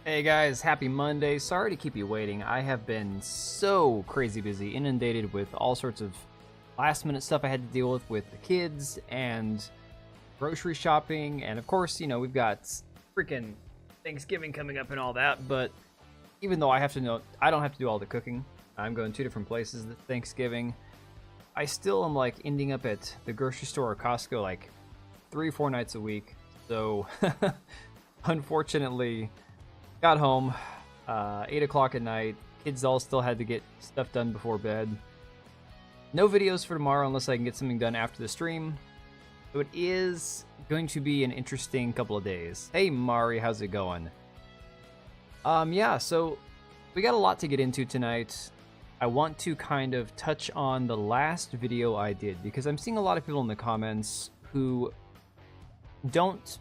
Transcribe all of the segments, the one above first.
Hey guys, happy Monday. Sorry to keep you waiting. I have been so crazy busy, inundated with all sorts of last minute stuff I had to deal with the kids and grocery shopping. And of course, we've got freaking Thanksgiving coming up and all that. But even though I don't have to do all the cooking, I'm going two different places this Thanksgiving. I still am like ending up at the grocery store or Costco like 3-4 nights a week. So unfortunately, got home, 8 o'clock at night. Kids all still had to get stuff done before bed. No videos for tomorrow unless I can get something done after the stream. So it is going to be an interesting couple of days. Hey Mari, how's it going? Yeah, so we got a lot to get into tonight. I want to kind of touch on the last video I did because I'm seeing a lot of people in the comments who don't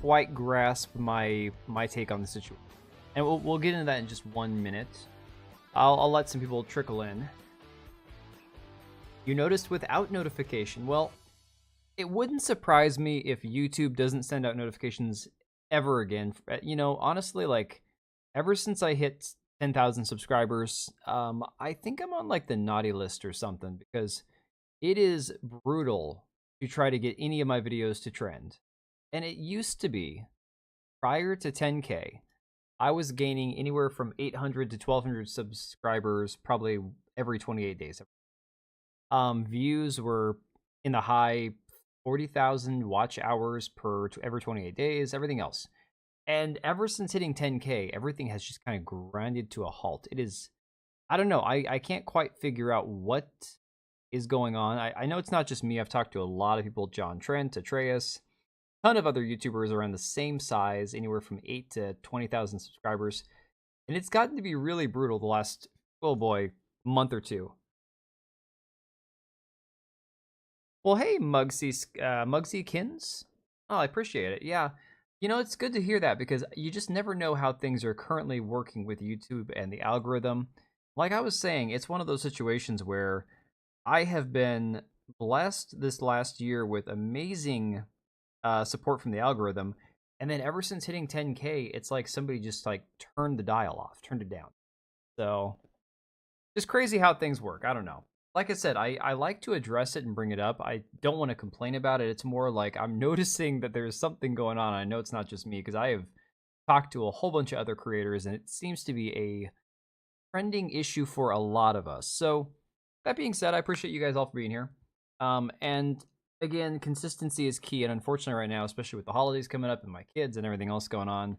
quite grasp my take on the situation. And we'll get into that in just 1 minute. I'll let some people trickle in. You noticed without notification. Well, it wouldn't surprise me if YouTube doesn't send out notifications ever again. Honestly, like, ever since I hit 10,000 subscribers, I think I'm on, like, the naughty list or something. Because it is brutal to try to get any of my videos to trend. And it used to be, prior to 10K, I was gaining anywhere from 800 to 1,200 subscribers probably every 28 days. Views were in the high 40,000 watch hours per every 28 days, everything else. And ever since hitting 10K, everything has just kind of grinded to a halt. It is, I don't know, I can't quite figure out what is going on. I know it's not just me. I've talked to a lot of people, John Trent, Atreus, ton of other YouTubers around the same size, anywhere from 8 to 20,000 subscribers, and it's gotten to be really brutal the last, oh boy, month or two. Well, hey, Mugsy Kins. Oh, I appreciate it. Yeah, it's good to hear that because you just never know how things are currently working with YouTube and the algorithm. Like I was saying, it's one of those situations where I have been blessed this last year with amazing support from the algorithm, and then ever since hitting 10K, it's like somebody just like turned the dial off, turned it down. So just crazy how things work. I don't know. Like I said, I like to address it and bring it up. I don't want to complain about it. It's more like I'm noticing that there's something going on. I know it's not just me because I have talked to a whole bunch of other creators, and it seems to be a trending issue for a lot of us. So that being said, I appreciate you guys all for being here. And again, consistency is key, and unfortunately right now, especially with the holidays coming up and my kids and everything else going on,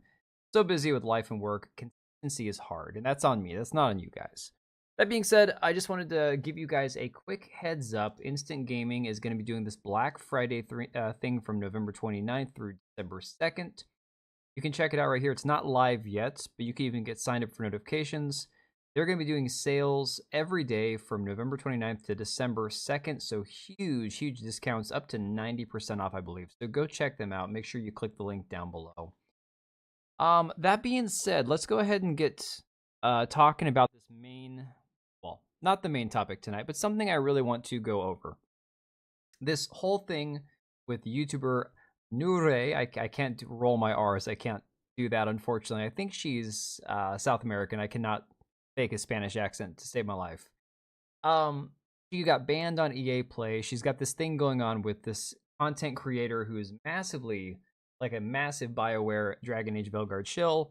so busy with life and work, consistency is hard, and that's on me. That's not on you guys. That being said, I just wanted to give you guys a quick heads up. Instant Gaming is going to be doing this Black Friday thing from November 29th through December 2nd. You can check it out right here. It's not live yet, but you can even get signed up for notifications. They're going to be doing sales every day from November 29th to December 2nd. So huge discounts, up to 90% off, I believe. So go check them out. Make sure you click the link down below. That being said, let's go ahead and get talking about this not the main topic tonight, but something I really want to go over. This whole thing with YouTuber Nure, I can't roll my R's. I can't do that, unfortunately. I think she's South American. I cannot fake a Spanish accent to save my life. She got banned on EA Play. She's got this thing going on with this content creator who is massively, like a massive BioWare Dragon Age Belgard shill.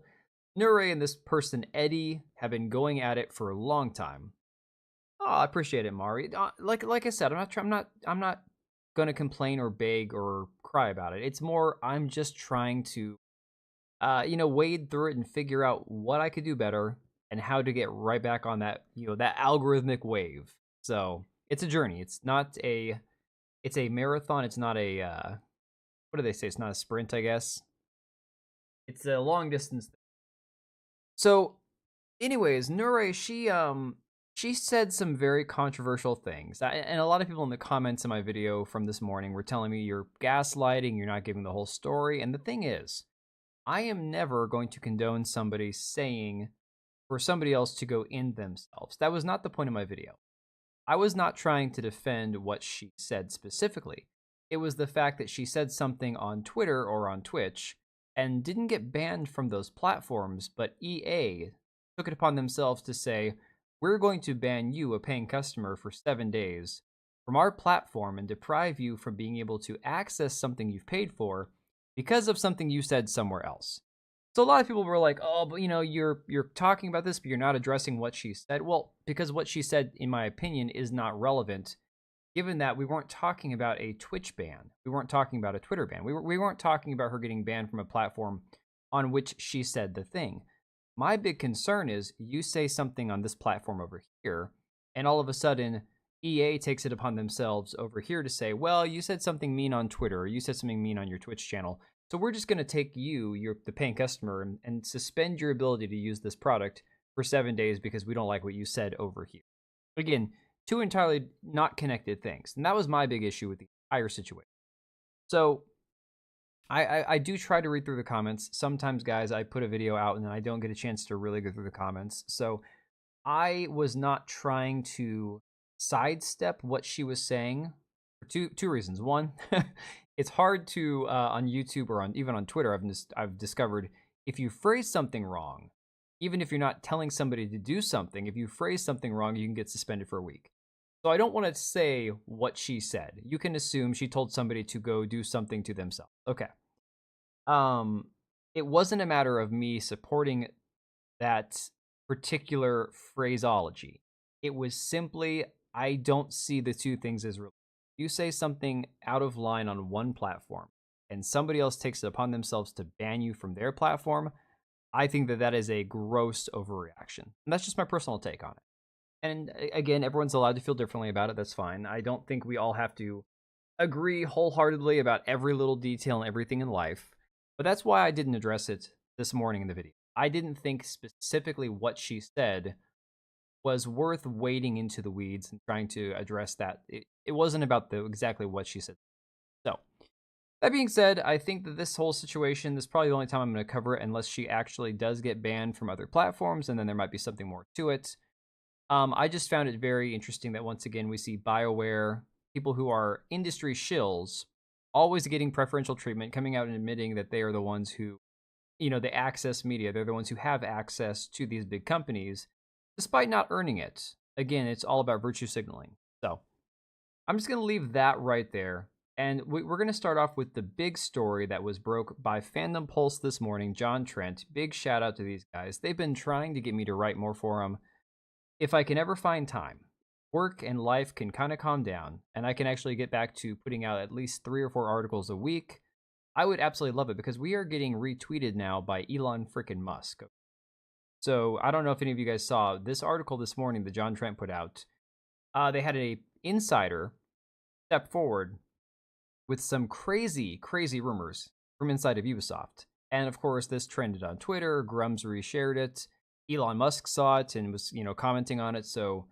Nure and this person Eddie have been going at it for a long time. Oh, I appreciate it, Mari. Like I said, I'm not gonna complain or beg or cry about it. It's more I'm just trying to, wade through it and figure out what I could do better and how to get right back on that, that algorithmic wave. So it's a journey. It's a marathon. It's not a, what do they say? It's not a sprint, I guess. It's a long distance. So anyways, Nure, she said some very controversial things. And a lot of people in the comments in my video from this morning were telling me you're gaslighting, you're not giving the whole story. And the thing is, I am never going to condone somebody saying for somebody else to go in themselves. That was not the point of my video. I was not trying to defend what she said specifically. It was the fact that she said something on Twitter or on Twitch and didn't get banned from those platforms, but EA took it upon themselves to say, we're going to ban you, a paying customer, for 7 days from our platform and deprive you from being able to access something you've paid for because of something you said somewhere else. So a lot of people were like, "Oh, but you're talking about this, but you're not addressing what she said." Well, because what she said, in my opinion, is not relevant, given that we weren't talking about a Twitch ban, we weren't talking about a Twitter ban, we weren't talking about her getting banned from a platform on which she said the thing. My big concern is you say something on this platform over here, and all of a sudden EA takes it upon themselves over here to say, well, you said something mean on Twitter, or you said something mean on your Twitch channel. So we're just going to take you, the paying customer, and suspend your ability to use this product for 7 days because we don't like what you said over here. Again, two entirely not connected things. And that was my big issue with the entire situation. So I do try to read through the comments. Sometimes, guys, I put a video out and then I don't get a chance to really go through the comments. So I was not trying to sidestep what she was saying for two reasons. One, it's hard to on YouTube or even on Twitter. I've discovered if you phrase something wrong, even if you're not telling somebody to do something, if you phrase something wrong, you can get suspended for a week. So I don't want to say what she said. You can assume she told somebody to go do something to themselves. Okay. Um, it wasn't a matter of me supporting that particular phraseology. It was simply, I don't see the two things as related. You say something out of line on one platform and somebody else takes it upon themselves to ban you from their platform, I think that that is a gross overreaction. And that's just my personal take on it. And again, everyone's allowed to feel differently about it. That's fine. I don't think we all have to agree wholeheartedly about every little detail and everything in life. But that's why I didn't address it this morning in the video. I didn't think specifically what she said was worth wading into the weeds and trying to address that. It wasn't about exactly what she said. So, that being said, I think that this whole situation, this is probably the only time I'm going to cover it unless she actually does get banned from other platforms, and then there might be something more to it. I just found it very interesting that once again we see BioWare, people who are industry shills, always getting preferential treatment, coming out and admitting that they are the ones who, they access media. They're the ones who have access to these big companies, despite not earning it. Again, it's all about virtue signaling. So I'm just going to leave that right there. And we're going to start off with the big story that was broke by Fandom Pulse this morning, John Trent. Big shout out to these guys. They've been trying to get me to write more for them. If I can ever find time, work and life can kind of calm down, and I can actually get back to putting out at least 3 or 4 articles a week, I would absolutely love it because we are getting retweeted now by Elon frickin' Musk. So I don't know if any of you guys saw this article this morning that John Trent put out. They had a insider step forward with some crazy, crazy rumors from inside of Ubisoft. And of course, this trended on Twitter. Grums reshared it. Elon Musk saw it and was, commenting on it. So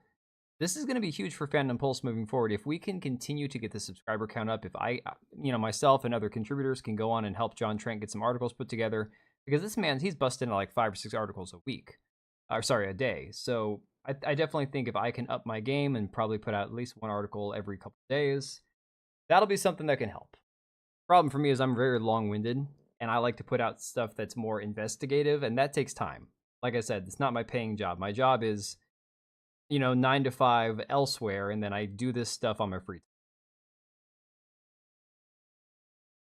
this is going to be huge for Fandom Pulse moving forward. If we can continue to get the subscriber count up, if I, myself and other contributors can go on and help John Trent get some articles put together, because this man, he's busting out like 5 or 6 articles a week, a day. So I definitely think if I can up my game and probably put out at least 1 article every couple of days, that'll be something that can help. Problem for me is I'm very long-winded, and I like to put out stuff that's more investigative, and that takes time. Like I said, it's not my paying job. My job is, 9 to 5 elsewhere, and then I do this stuff on my free time.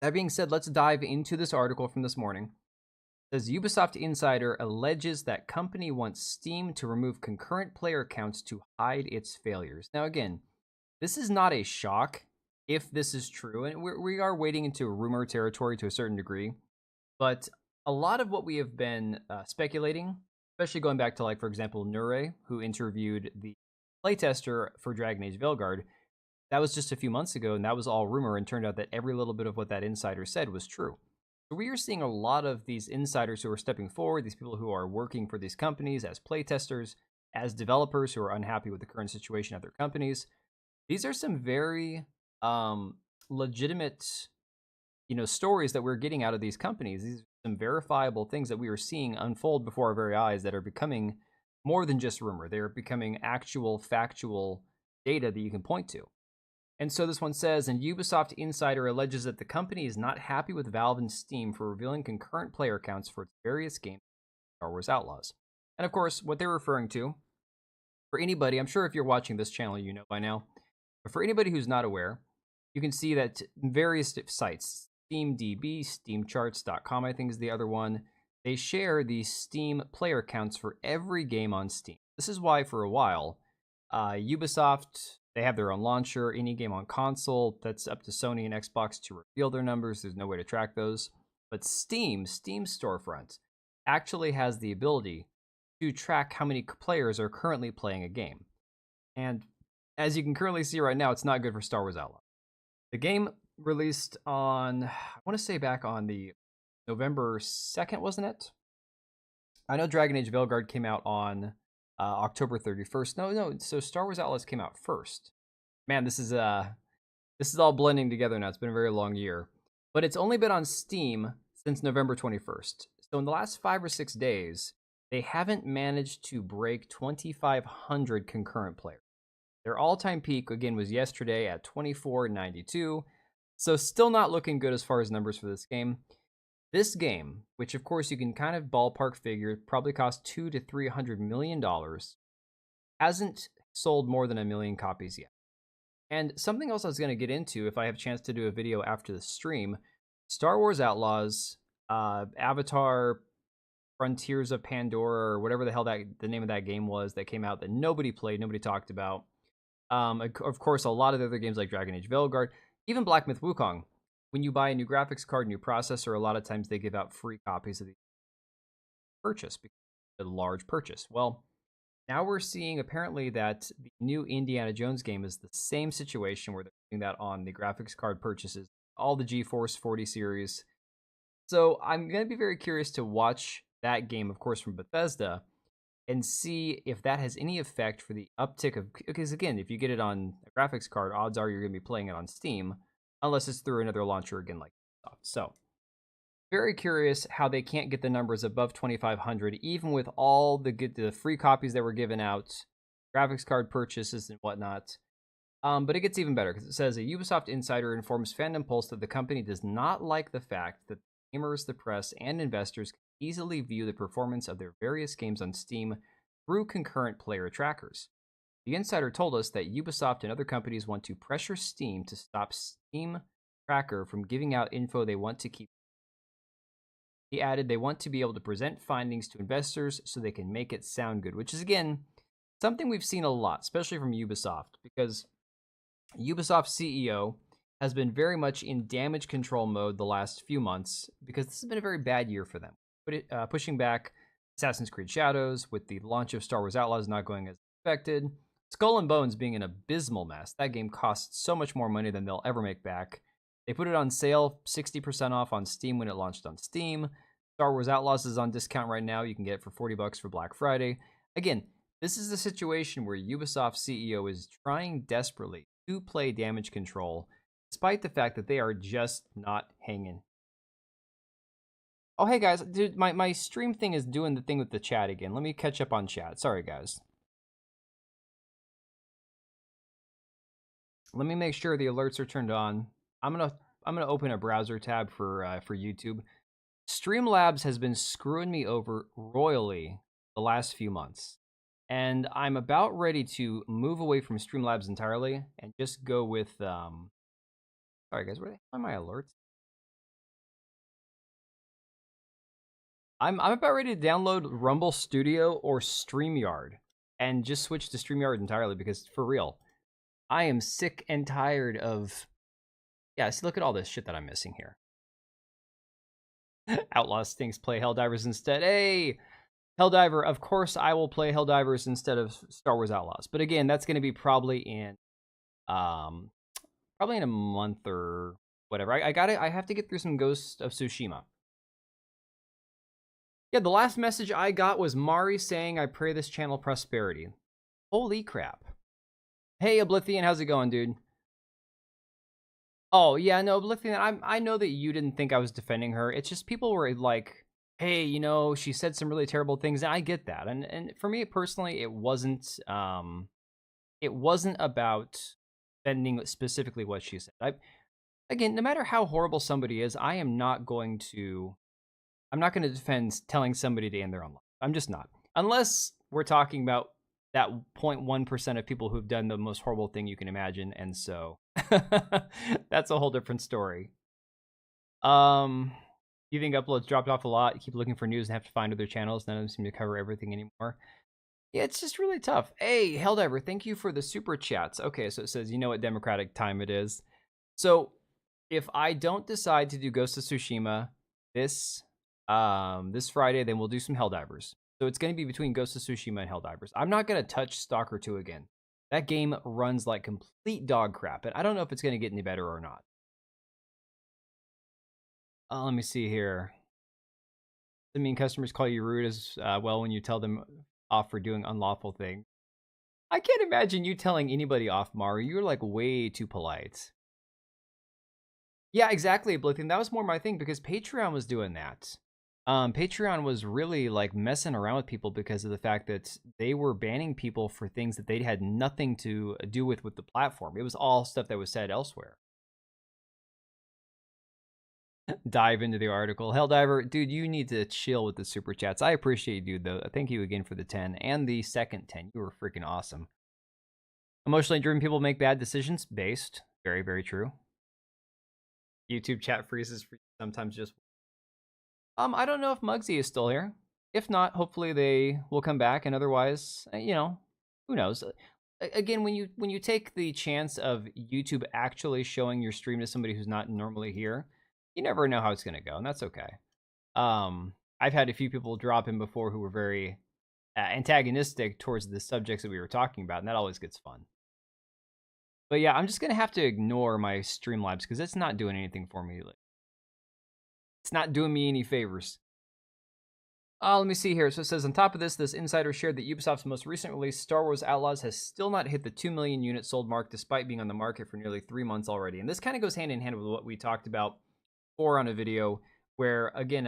That being said, let's dive into this article from this morning. It says Ubisoft insider alleges that company wants Steam to remove concurrent player accounts to hide its failures. Now again, this is not a shock if this is true, and we are wading into rumor territory to a certain degree. But a lot of what we have been speculating, especially going back to, like, for example, Nure, who interviewed the playtester for Dragon Age Veilguard, that was just a few months ago, and that was all rumor, and turned out that every little bit of what that insider said was true. So we are seeing a lot of these insiders who are stepping forward, these people who are working for these companies as playtesters, as developers who are unhappy with the current situation at their companies. These are some very legitimate stories that we're getting out of these companies. These are some verifiable things that we are seeing unfold before our very eyes that are becoming more than just rumor. They're becoming actual factual data that you can point to. And so this one says, and Ubisoft insider alleges that the company is not happy with Valve and Steam for revealing concurrent player counts for its various games, Star Wars Outlaws. And of course, what they're referring to, for anybody, I'm sure if you're watching this channel, you know by now, but for anybody who's not aware, you can see that various sites, SteamDB, SteamCharts.com, I think is the other one, they share the Steam player counts for every game on Steam. This is why for a while, Ubisoft, they have their own launcher. Any game on console, that's up to Sony and Xbox to reveal their numbers. There's no way to track those. But Steam's storefront actually has the ability to track how many players are currently playing a game. And as you can currently see right now, it's not good for Star Wars Outlaws. The game released on, I want to say back on the November 2nd, wasn't it? I know Dragon Age Veilguard came out on October 31st. No. So Star Wars Outlaws came out first. Man, this is all blending together now. It's been a very long year, but it's only been on Steam since November 21st. So in the last 5 or 6 days, they haven't managed to break 2,500 concurrent players. Their all-time peak again was yesterday at 2492. So still not looking good as far as numbers for this game. This game, which of course you can kind of ballpark figure, probably cost $200 to $300 million, hasn't sold more than 1 million copies yet. And something else I was going to get into if I have a chance to do a video after the stream, Star Wars Outlaws, Avatar, Frontiers of Pandora, or whatever the hell the name of that game was that came out that nobody played, nobody talked about. Of course, a lot of the other games like Dragon Age Veilguard, even Black Myth Wukong. When you buy a new graphics card, new processor, a lot of times they give out free copies of the purchase because it's a large purchase. Well, now we're seeing apparently that the new Indiana Jones game is the same situation where they're doing that on the graphics card purchases, all the GeForce 40 series. So I'm going to be very curious to watch that game, of course, from Bethesda, and see if that has any effect for the uptick of, because again, if you get it on a graphics card, odds are you're going to be playing it on Steam, unless it's through another launcher again like Ubisoft. So very curious how they can't get the numbers above 2,500, even with all the free copies that were given out, graphics card purchases and whatnot. But it gets even better because it says a Ubisoft insider informs Fandom Pulse that the company does not like the fact that gamers, the press, and investors can easily view the performance of their various games on Steam through concurrent player trackers. The insider told us that Ubisoft and other companies want to pressure Steam to stop Steam Tracker from giving out info they want to keep. He added they want to be able to present findings to investors so they can make it sound good, which is, again, something we've seen a lot, especially from Ubisoft, because Ubisoft's CEO has been very much in damage control mode the last few months because this has been a very bad year for them. Pushing back Assassin's Creed Shadows with the launch of Star Wars Outlaws not going as expected. Skull and Bones being an abysmal mess. That game costs so much more money than they'll ever make back. They put it on sale, 60% off on Steam when it launched on Steam. Star Wars Outlaws is on discount right now. You can get it for $40 for Black Friday. Again, this is a situation where Ubisoft CEO is trying desperately to play damage control, despite the fact that they are just not hanging. Oh, hey guys, dude, my stream thing is doing the thing with the chat again. Let me catch up on chat. Sorry, guys. Let me make sure the alerts are turned on. I'm gonna open a browser tab for YouTube. Streamlabs has been screwing me over royally the last few months, and I'm about ready to move away from Streamlabs entirely and just go with Sorry guys, where the hell are my alerts? I'm about ready to download Rumble Studio or StreamYard and just switch to StreamYard entirely because, for real, I am sick and tired of... Yeah, see, look at all this shit that I'm missing here. Outlaw Stinks, play Helldivers instead. Hey! Helldiver, of course I will play Helldivers instead of Star Wars Outlaws. But again, that's going to be probably in a month or whatever. I have to get through some Ghost of Tsushima. Yeah, the last message I got was Mari saying, I pray this channel prosperity. Holy crap. Hey, Oblivion, how's it going, dude? Oh, yeah, no, Oblivion, I know that you didn't think I was defending her. It's just people were like, hey, you know, she said some really terrible things, and I get that. And for me, personally, it wasn't about defending specifically what she said. Again, no matter how horrible somebody is, I'm not going to defend telling somebody to end their own life. I'm just not. Unless we're talking about that 0.1% of people who've done the most horrible thing you can imagine, and so that's a whole different story. You think uploads dropped off a lot? You keep looking for news and have to find other channels. None of them seem to cover everything anymore. Yeah, it's just really tough. Hey, Helldiver, thank you for the super chats. Okay, so it says, you know what democratic time it is. So if I don't decide to do Ghost of Tsushima this this Friday, then we'll do some Helldivers. So it's going to be between Ghost of Tsushima and Helldivers. I'm not going to touch Stalker 2 again. That game runs like complete dog crap, and I don't know if it's going to get any better or not. Let me see here. I mean, customers call you rude as well when you tell them off for doing unlawful things. I can't imagine you telling anybody off, Mari. You're like way too polite. Yeah, exactly, Blithian. That was more my thing because Patreon was doing that. Patreon was really like messing around with people because of the fact that they were banning people for things that they had nothing to do with the platform. It was all stuff that was said elsewhere. Dive into the article. Helldiver, dude, you need to chill with the super chats. I appreciate you, though. Thank you again for the 10 and the second 10. You were freaking awesome. Emotionally driven people make bad decisions. Based. Very, very true. YouTube chat freezes for sometimes just. I don't know if Muggsy is still here. If not, hopefully they will come back. And otherwise, who knows? Again, when you take the chance of YouTube actually showing your stream to somebody who's not normally here, you never know how it's going to go, and that's okay. I've had a few people drop in before who were very antagonistic towards the subjects that we were talking about, and that always gets fun. But yeah, I'm just going to have to ignore my Streamlabs because it's not doing anything for me. It's not doing me any favors. Let me see here. So it says, on top of this insider shared that Ubisoft's most recent release, Star Wars Outlaws, has still not hit the 2 million units sold mark despite being on the market for nearly 3 months already. And this kind of goes hand in hand with what we talked about before on a video where, again,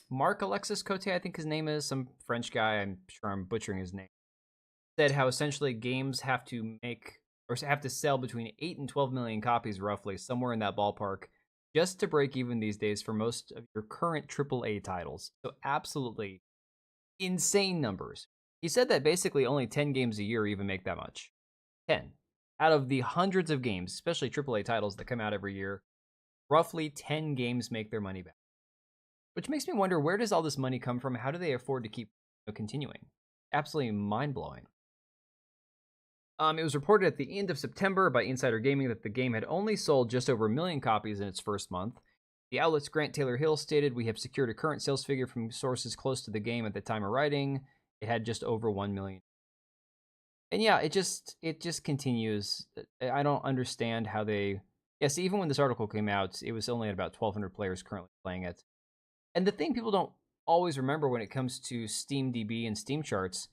Mark Alexis Cote, I think his name is, some French guy, I'm sure I'm butchering his name, said how essentially games have to make or have to sell between 8 and 12 million copies roughly, somewhere in that ballpark, just to break even these days for most of your current AAA titles. So absolutely insane numbers. He said that basically only 10 games a year even make that much. 10. Out of the hundreds of games, especially AAA titles that come out every year, roughly 10 games make their money back. Which makes me wonder, where does all this money come from? How do they afford to keep continuing? Absolutely mind-blowing. It was reported at the end of September by Insider Gaming that the game had only sold just over 1 million copies in its first month. The outlet's Grant Taylor Hill stated, "We have secured a current sales figure from sources close to the game at the time of writing. It had just over 1 million." And yeah, it just continues. I don't understand how they. Yes, even when this article came out, it was only at about 1,200 players currently playing it. And the thing people don't always remember when it comes to SteamDB and Steam charts,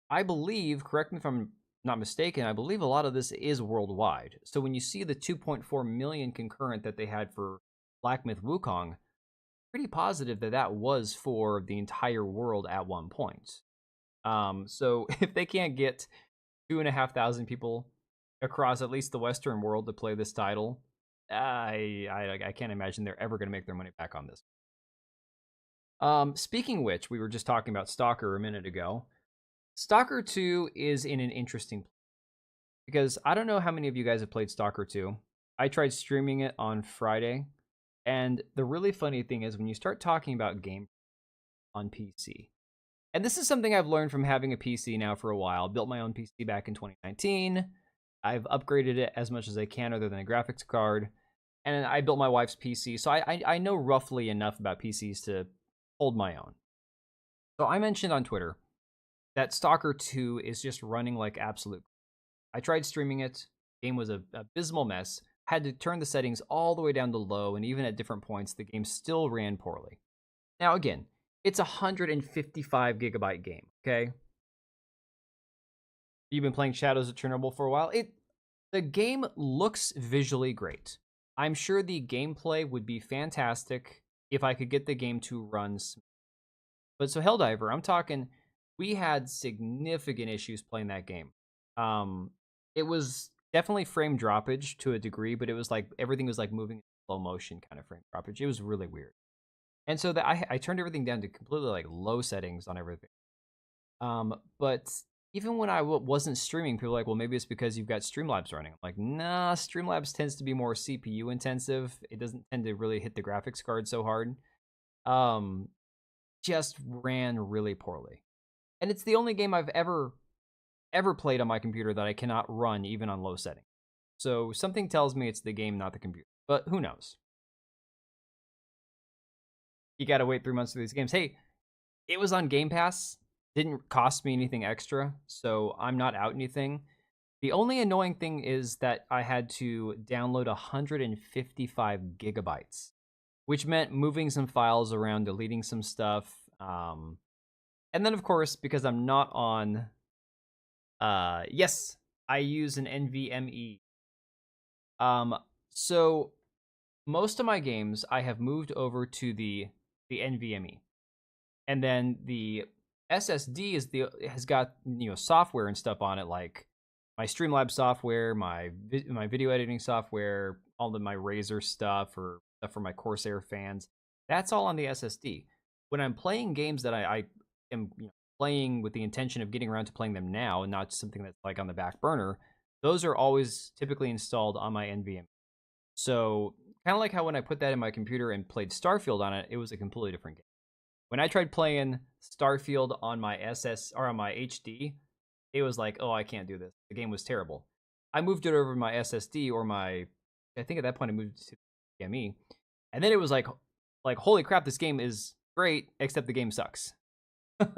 I believe, correct me if I'm not mistaken, I believe a lot of this is worldwide. So when you see the 2.4 million concurrent that they had for Black Myth Wukong, pretty positive that that was for the entire world at one point. So if they can't get 2,500 people across at least the Western world to play this title, I can't imagine they're ever going to make their money back on this. Speaking of which, we were just talking about Stalker a minute ago. Stalker 2 is in an interesting place because I don't know how many of you guys have played Stalker 2. I tried streaming it on Friday, and the really funny thing is when you start talking about game on PC, and this is something I've learned from having a PC now for a while. Built my own PC back in 2019. I've upgraded it as much as I can other than a graphics card, and I built my wife's PC, so I know roughly enough about PCs to hold my own. So I mentioned on Twitter that Stalker 2 is just running like absolute. I tried streaming it. Game was a abysmal mess. Had to turn the settings all the way down to low, and even at different points, the game still ran poorly. Now, again, it's a 155 gigabyte game, okay? You've been playing Shadows of Chernobyl for a while. The game looks visually great. I'm sure the gameplay would be fantastic if I could get the game to run smooth. But so Helldiver, I'm talking, we had significant issues playing that game. It was definitely frame droppage to a degree, but it was like everything was like moving in slow motion kind of frame droppage. It was really weird. And so that I turned everything down to completely like low settings on everything. But even when I wasn't streaming, people were like, well, maybe it's because you've got Streamlabs running. I'm like, nah, Streamlabs tends to be more CPU intensive. It doesn't tend to really hit the graphics card so hard. Um, just ran really poorly. And it's the only game I've ever played on my computer that I cannot run even on low setting. So something tells me it's the game, not the computer. But who knows? You gotta wait 3 months for these games. Hey, it was on Game Pass. Didn't cost me anything extra, so I'm not out anything. The only annoying thing is that I had to download 155 gigabytes, which meant moving some files around, deleting some stuff. And then, of course, because I'm not on, yes, I use an NVMe. So most of my games I have moved over to the NVMe, and then the SSD has got software and stuff on it, like my Streamlabs software, my video editing software, all of my Razer stuff or stuff for my Corsair fans. That's all on the SSD. When I'm playing games that I am playing with the intention of getting around to playing them now, and not something that's like on the back burner, those are always typically installed on my NVMe. So kind of like how when I put that in my computer and played Starfield on it, it was a completely different game. When I tried playing Starfield on my SS or on my HD, it was like, oh, I can't do this. The game was terrible. I moved it over to my SSD or my, I think at that point I moved to NVMe, and then it was like holy crap, this game is great, except the game sucks. All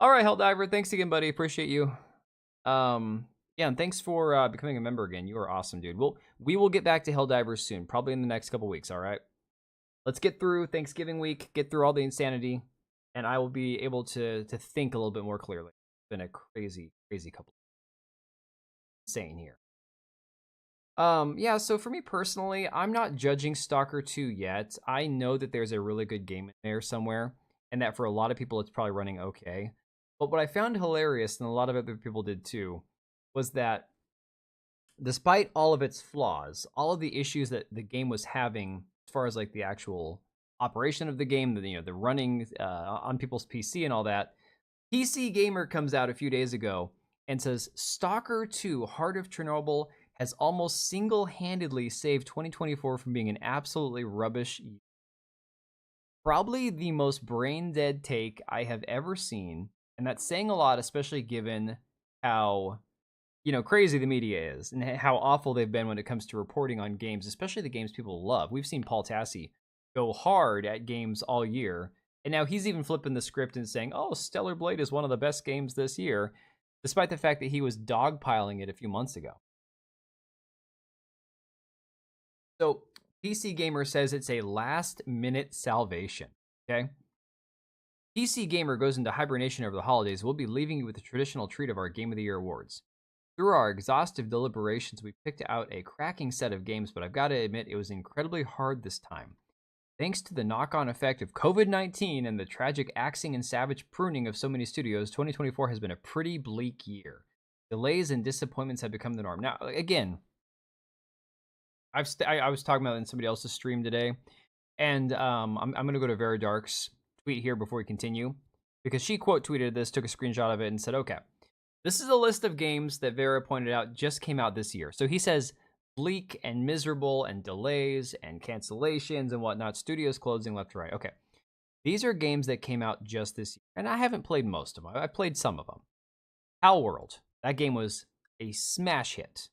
right, Helldiver, thanks again, buddy. Appreciate you. Yeah, and thanks for becoming a member again. You are awesome, dude. We will get back to Helldivers soon, probably in the next couple weeks. All right. Let's get through Thanksgiving week, get through all the insanity, and I will be able to think a little bit more clearly. It's been a crazy, crazy couple. Insane here. Yeah, so for me personally, I'm not judging Stalker 2 yet. I know that there's a really good game in there somewhere, and that for a lot of people it's probably running okay. But what I found hilarious, and a lot of other people did too, was that despite all of its flaws, all of the issues that the game was having as far as like the actual operation of the game, the running on people's PC and all that, PC Gamer comes out a few days ago and says Stalker 2: Heart of Chernobyl has almost single-handedly saved 2024 from being an absolutely rubbish year. Probably the most brain-dead take I have ever seen, and that's saying a lot, especially given how crazy the media is and how awful they've been when it comes to reporting on games, especially the games people love. We've seen Paul Tassi go hard at games all year, and now he's even flipping the script and saying, oh, Stellar Blade is one of the best games this year, despite the fact that he was dogpiling it a few months ago. So PC Gamer says it's a last-minute salvation, okay? PC Gamer goes into hibernation over the holidays. We'll be leaving you with the traditional treat of our Game of the Year awards. Through our exhaustive deliberations, we picked out a cracking set of games, but I've got to admit it was incredibly hard this time. Thanks to the knock-on effect of COVID-19 and the tragic axing and savage pruning of so many studios, 2024 has been a pretty bleak year. Delays and disappointments have become the norm. Now, again, I was talking about it in somebody else's stream today, and I'm going to go to Vera Dark's tweet here before we continue, because she quote tweeted this, took a screenshot of it, and said, okay, this is a list of games that Vera pointed out just came out this year. So he says bleak and miserable and delays and cancellations and whatnot, studios closing left to right. Okay, these are games that came out just this year, and I haven't played most of them. I played some of them. Hell World, that game was a smash hit.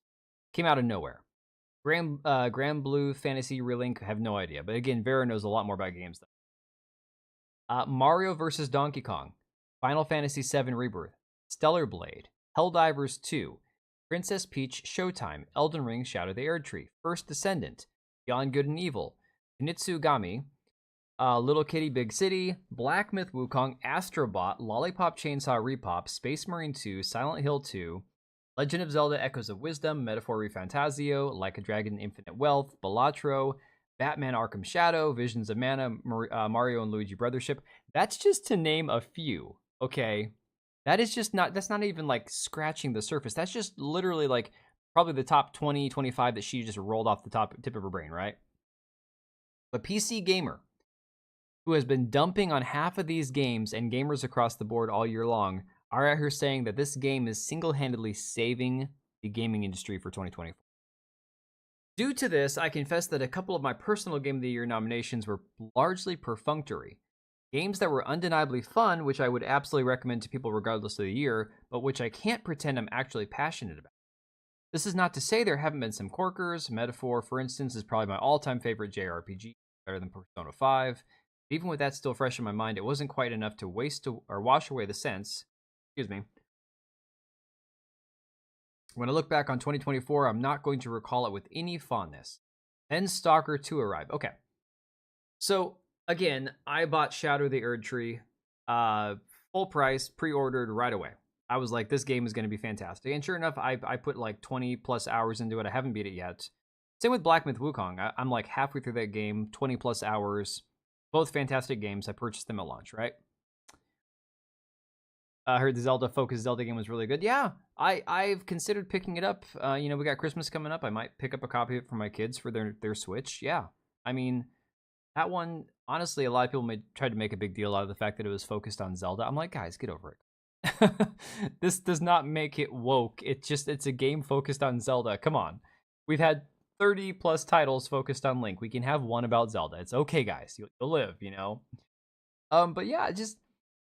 Came out of nowhere. Grand Blue Fantasy Relink, have no idea. But again, Vera knows a lot more about games though. Mario vs. Donkey Kong, Final Fantasy VII Rebirth, Stellar Blade, Helldivers 2, Princess Peach Showtime, Elden Ring Shadow of the Erdtree, First Descendant, Beyond Good and Evil, Nitsugami, Little Kitty Big City, Black Myth Wukong, Astrobot, Lollipop Chainsaw Repop, Space Marine 2, Silent Hill 2, Legend of Zelda Echoes of Wisdom, Metaphor Refantasio, Like a Dragon Infinite Wealth, Balatro, Batman Arkham Shadow, Visions of Mana, Mario and Luigi Brothership. That's just to name a few, okay? That is just not, that's not even like scratching the surface. That's just literally like probably the top 20, 25 that she just rolled off the tip of her brain, right? A PC gamer who has been dumping on half of these games and gamers across the board all year long are out here saying that this game is single-handedly saving the gaming industry for 2024. Due to this, I confess that a couple of my personal Game of the Year nominations were largely perfunctory. Games that were undeniably fun, which I would absolutely recommend to people regardless of the year, but which I can't pretend I'm actually passionate about. This is not to say there haven't been some corkers. Metaphor, for instance, is probably my all-time favorite JRPG, better than Persona 5. Even with that still fresh in my mind, it wasn't quite enough to wash away the sense. Excuse me. When I look back on 2024, I'm not going to recall it with any fondness. Then Stalker 2 arrived. Okay. So, again, I bought Shadow the Erd Tree, full price, pre-ordered right away. I was like, this game is going to be fantastic. And sure enough, I put like 20 plus hours into it. I haven't beat it yet. Same with Black Myth Wukong. I'm like halfway through that game, 20 plus hours. Both fantastic games. I purchased them at launch, right? I heard the Zelda-focused Zelda game was really good. Yeah, I've considered picking it up. We got Christmas coming up. I might pick up a copy of it for my kids for their Switch. Yeah, I mean, that one, honestly, a lot of people tried to make a big deal out of the fact that it was focused on Zelda. I'm like, guys, get over it. This does not make it woke. It's a game focused on Zelda. Come on. We've had 30 plus titles focused on Link. We can have one about Zelda. It's okay, guys. You'll live, you know? But yeah,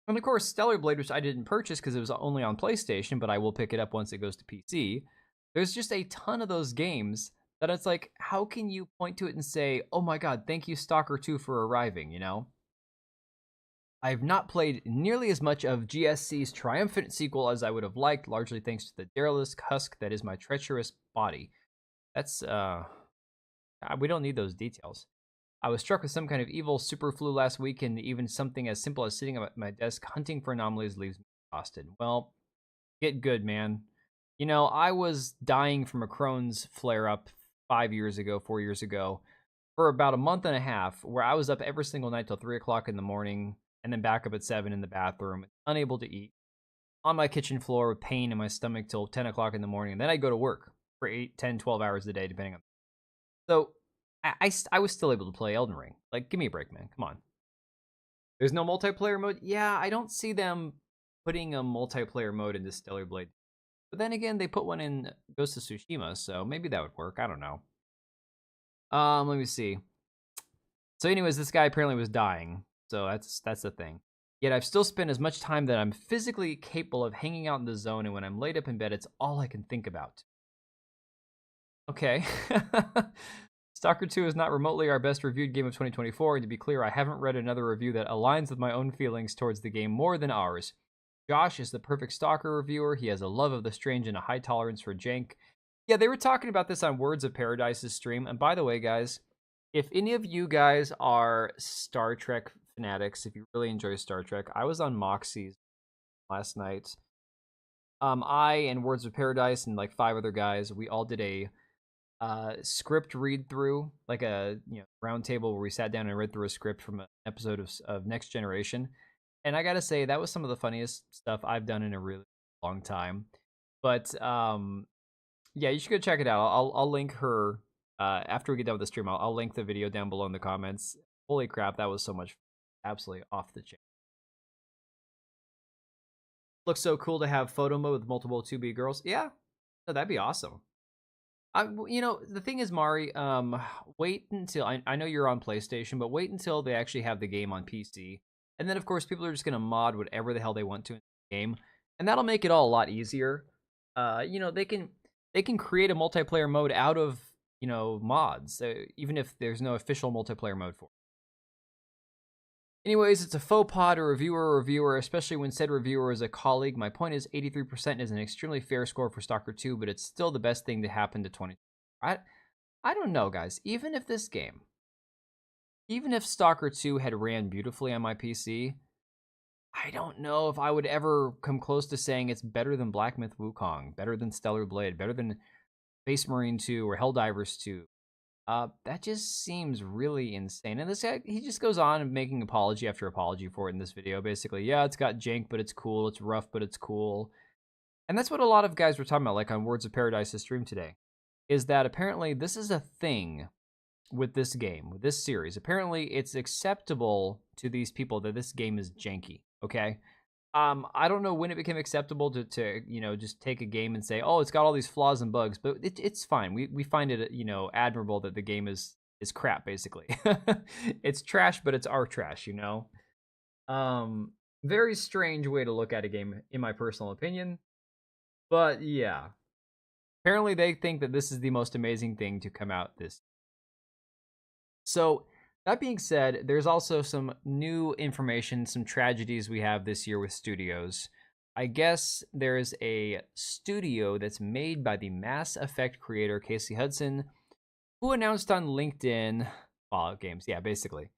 and of course, Stellar Blade, which I didn't purchase because it was only on PlayStation, but I will pick it up once it goes to PC. There's just a ton of those games that it's like, how can you point to it and say, oh my god, thank you, Stalker 2, for arriving, you know? I've not played nearly as much of GSC's triumphant sequel as I would have liked, largely thanks to the derelict husk that is my treacherous body. That's, we don't need those details. I was struck with some kind of evil super flu last week, and even something as simple as sitting at my desk hunting for anomalies leaves me exhausted. Well, get good, man. You know, I was dying from a Crohn's flare up 4 years ago, for about a month and a half, where I was up every single night till 3 o'clock in the morning, and then back up at 7 in the bathroom, unable to eat, on my kitchen floor with pain in my stomach till 10 o'clock in the morning. And then I'd go to work for 8, 10, 12 hours a day, depending on. So I was still able to play Elden Ring. Like, give me a break, man. Come on. There's no multiplayer mode? Yeah, I don't see them putting a multiplayer mode into Stellar Blade. But then again, they put one in Ghost of Tsushima, so maybe that would work. I don't know. Let me see. So anyways, this guy apparently was dying. So that's the thing. Yet I've still spent as much time that I'm physically capable of hanging out in the zone, and when I'm laid up in bed, it's all I can think about. Okay. Stalker 2 is not remotely our best reviewed game of 2024, and to be clear, I haven't read another review that aligns with my own feelings towards the game more than ours. Josh is the perfect Stalker reviewer. He has a love of the strange and a high tolerance for jank. Yeah, they were talking about this on Words of Paradise's stream. And by the way, guys, if any of you guys are Star Trek fanatics, if you really enjoy Star Trek, I was on Moxie's last night. I and Words of Paradise and like 5 other guys, we all did a script read through, like a round table where we sat down and read through a script from an episode of Next Generation. And I gotta say, that was some of the funniest stuff I've done in a really long time. But yeah, you should go check it out. I'll link her after we get done with the stream. I'll link the video down below in the comments. Holy crap, that was so much fun. Absolutely off the chain. Looks so cool to have photo mode with multiple 2B girls. Yeah, no, that'd be awesome. The thing is, Mari, wait until I know you're on PlayStation, but wait until they actually have the game on PC, and then of course people are just gonna mod whatever the hell they want to in the game, and that'll make it all a lot easier. They can create a multiplayer mode out of mods, even if there's no official multiplayer mode for it. Anyways, it's a faux pas to reviewer, especially when said reviewer is a colleague. My point is 83% is an extremely fair score for Stalker 2, but it's still the best thing to happen to 20. I don't know, guys. Even if Stalker 2 had ran beautifully on my PC, I don't know if I would ever come close to saying it's better than Black Myth Wukong, better than Stellar Blade, better than Space Marine 2 or Helldivers 2. That just seems really insane. And this guy, he just goes on and making apology after apology for it in this video. Basically, yeah, it's got jank, but it's cool. It's rough, but it's cool. And that's what a lot of guys were talking about, like on Words of Paradise's stream today, is that apparently this is a thing with this game, with this series. Apparently, it's acceptable to these people that this game is janky. Okay, I don't know when it became acceptable to just take a game and say, oh, it's got all these flaws and bugs, but it's fine. We find it admirable that the game is crap basically. It's trash, but it's our trash. Very strange way to look at a game, in my personal opinion. But yeah, apparently they think that this is the most amazing thing to come out this. So that being said, there's also some new information, some tragedies we have this year with studios. I guess there's a studio that's made by the Mass Effect creator Casey Hudson, who announced on LinkedIn, Fallout Games, yeah, basically,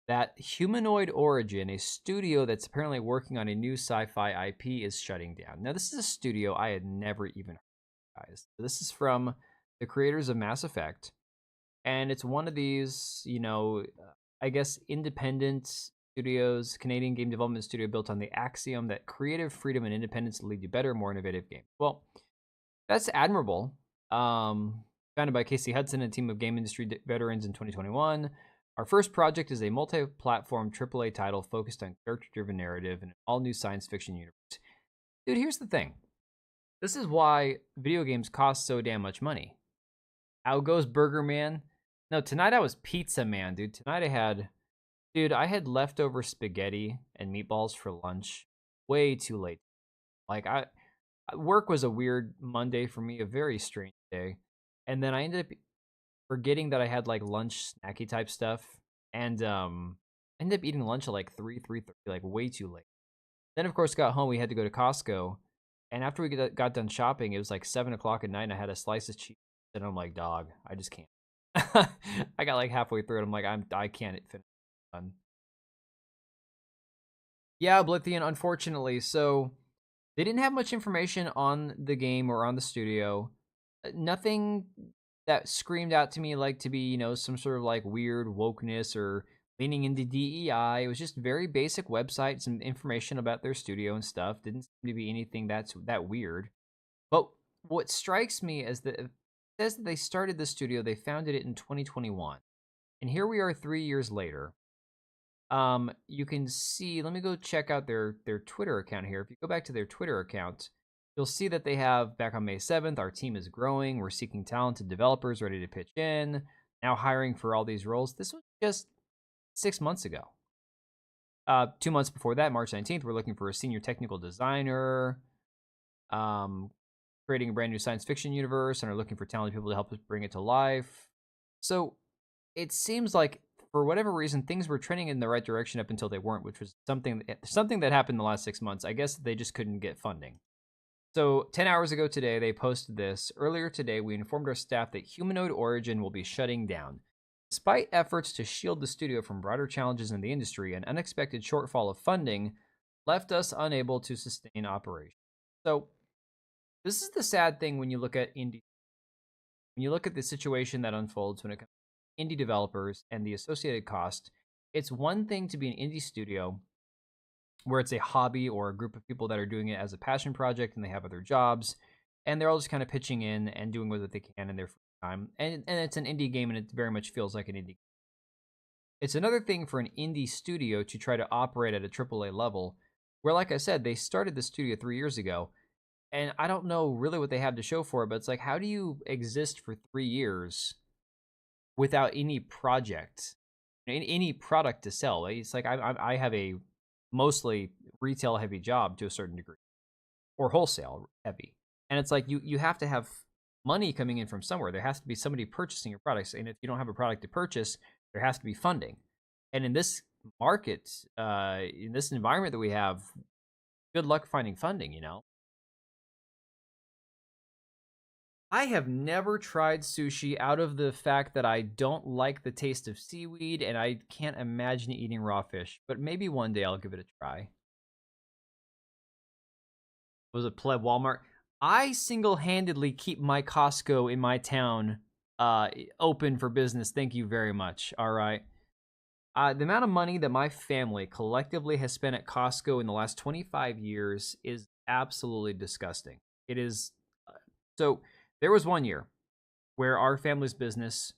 that Humanoid Origin, a studio that's apparently working on a new sci-fi IP, is shutting down. Now, this is a studio I had never even heard of, guys. This is from the creators of Mass Effect, and it's one of these, I guess, independent studios, Canadian game development studio built on the axiom that creative freedom and independence lead to better, more innovative games. Well, that's admirable. Founded by Casey Hudson and a team of game industry veterans in 2021. Our first project is a multi-platform AAA title focused on character-driven narrative and an all-new science fiction universe. Dude, here's the thing. This is why video games cost so damn much money. How goes Burger Man? No, tonight I was Pizza Man, dude. Tonight I had leftover spaghetti and meatballs for lunch. Way too late. Like work was a weird Monday for me, a very strange day. And then I ended up forgetting that I had like lunch snacky type stuff. And ended up eating lunch at like 3:30, like way too late. Then of course got home, we had to go to Costco. And after we got done shopping, it was like 7 o'clock at night and I had a slice of cheese. And I'm like, dog, I just can't. I got like halfway through it. I'm like, I can't finish. Done. Yeah, Oblivion, unfortunately. So they didn't have much information on the game or on the studio. Nothing that screamed out to me like to be, some sort of like weird wokeness or leaning into DEI. It was just very basic website, some information about their studio and stuff. Didn't seem to be anything that weird. But what strikes me is that it says that they started the studio, they founded it in 2021. And here we are 3 years later. You can see, let me go check out their Twitter account here. If you go back to their Twitter account, you'll see that they have back on May 7th, our team is growing. We're seeking talented developers ready to pitch in. Now hiring for all these roles. This was just 6 months ago. 2 months before that, March 19th, we're looking for a senior technical designer. Creating a brand new science fiction universe and are looking for talented people to help us bring it to life. So it seems like for whatever reason, things were trending in the right direction up until they weren't, which was something that happened in the last 6 months. I guess they just couldn't get funding. So 10 hours ago today, they posted this. Earlier today, we informed our staff that Humanoid Origin will be shutting down. Despite efforts to shield the studio from broader challenges in the industry, an unexpected shortfall of funding left us unable to sustain operations. So this is the sad thing when you look at indie. When you look at the situation that unfolds when it comes to indie developers and the associated cost, it's one thing to be an indie studio where it's a hobby or a group of people that are doing it as a passion project and they have other jobs and they're all just kind of pitching in and doing what they can in their free time. And it's an indie game and it very much feels like an indie game. It's another thing for an indie studio to try to operate at a AAA level where, like I said, they started the studio 3 years ago. And I don't know really what they have to show for it, but it's like, how do you exist for 3 years without any project, any product to sell? It's like I have a mostly retail heavy job to a certain degree, or wholesale heavy, and it's like you have to have money coming in from somewhere. There has to be somebody purchasing your products, and if you don't have a product to purchase, there has to be funding. And in this market, in this environment that we have, good luck finding funding. I have never tried sushi out of the fact that I don't like the taste of seaweed and I can't imagine eating raw fish, but maybe one day I'll give it a try. Was it Pleb Walmart? I single-handedly keep my Costco in my town open for business. Thank you very much. All right. The amount of money that my family collectively has spent at Costco in the last 25 years is absolutely disgusting. It is. So there was one year where our family's business,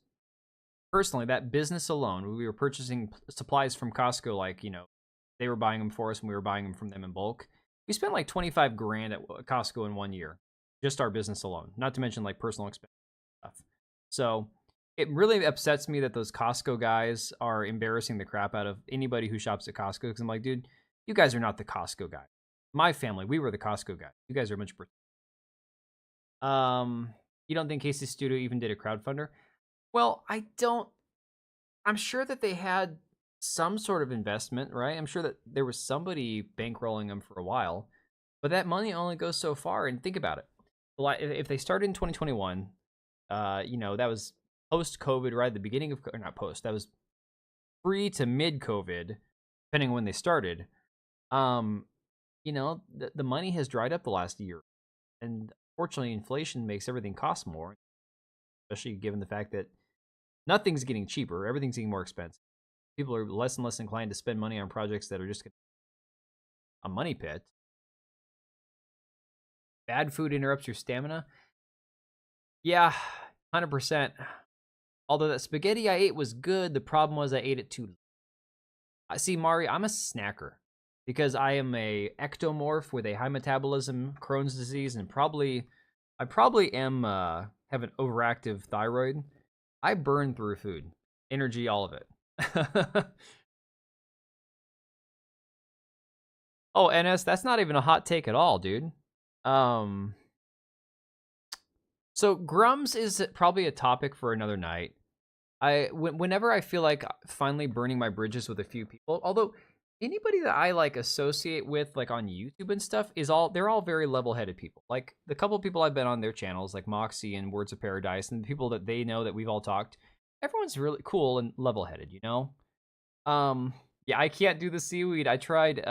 personally, that business alone, we were purchasing supplies from Costco, like, they were buying them for us and we were buying them from them in bulk. We spent like 25 grand at Costco in one year, just our business alone, not to mention like personal expense stuff. So it really upsets me that those Costco guys are embarrassing the crap out of anybody who shops at Costco. Because I'm like, dude, you guys are not the Costco guy. My family, we were the Costco guy. You guys are much. You don't think Casey Studio even did a crowdfunder? Well, I don't. I'm sure that they had some sort of investment, right? I'm sure that there was somebody bankrolling them for a while, but that money only goes so far. And think about it. If they started in 2021, that was post COVID, right? The beginning of, or not post, that was pre to mid COVID, depending on when they started. The money has dried up the last year. And fortunately, inflation makes everything cost more, especially given the fact that nothing's getting cheaper, everything's getting more expensive. People are less and less inclined to spend money on projects that are just a money pit. Bad food interrupts your stamina. Yeah, 100%. Although that spaghetti I ate was good, the problem was I ate it too. I see, Mari, I'm a snacker because I am a ectomorph with a high metabolism, Crohn's disease, and I probably am have an overactive thyroid. I burn through food, energy, all of it. Oh, NS, that's not even a hot take at all, dude. Um, so Grums is probably a topic for another night. Whenever I feel like finally burning my bridges with a few people, although anybody that I like associate with like on YouTube and stuff they're all very level-headed people. Like the couple of people I've been on their channels, like Moxie and Words of Paradise, and the people that they know that we've all talked, everyone's really cool and level-headed, you know? Yeah, I can't do the seaweed. I tried.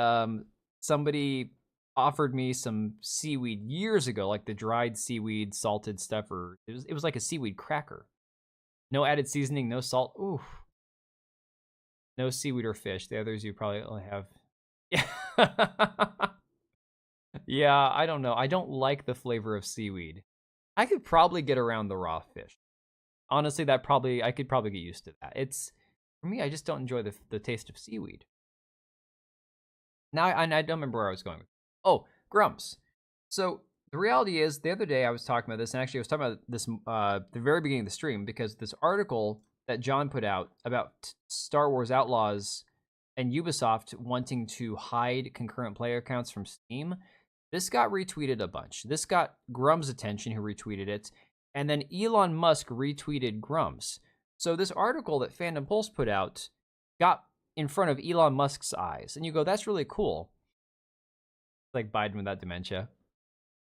Somebody offered me some seaweed years ago, like the dried seaweed, salted stuff, or it was like a seaweed cracker. No added seasoning, no salt. Ooh, no seaweed or fish. The others you probably only have. Yeah, yeah. I don't know. I don't like the flavor of seaweed. I could probably get around the raw fish. Honestly, I could probably get used to that. It's for me. I just don't enjoy the taste of seaweed. Now, I don't remember where I was going. Oh, Grumps. So the reality is, the other day I was talking about this, and actually I was talking about this the very beginning of the stream, because this article that John put out about Star Wars Outlaws and Ubisoft wanting to hide concurrent player accounts from Steam, this got retweeted a bunch. This got Grum's attention, who retweeted it, and then Elon Musk retweeted Grum's. So this article that Fandom Pulse put out got in front of Elon Musk's eyes, and you go, "That's really cool." Like Biden without dementia.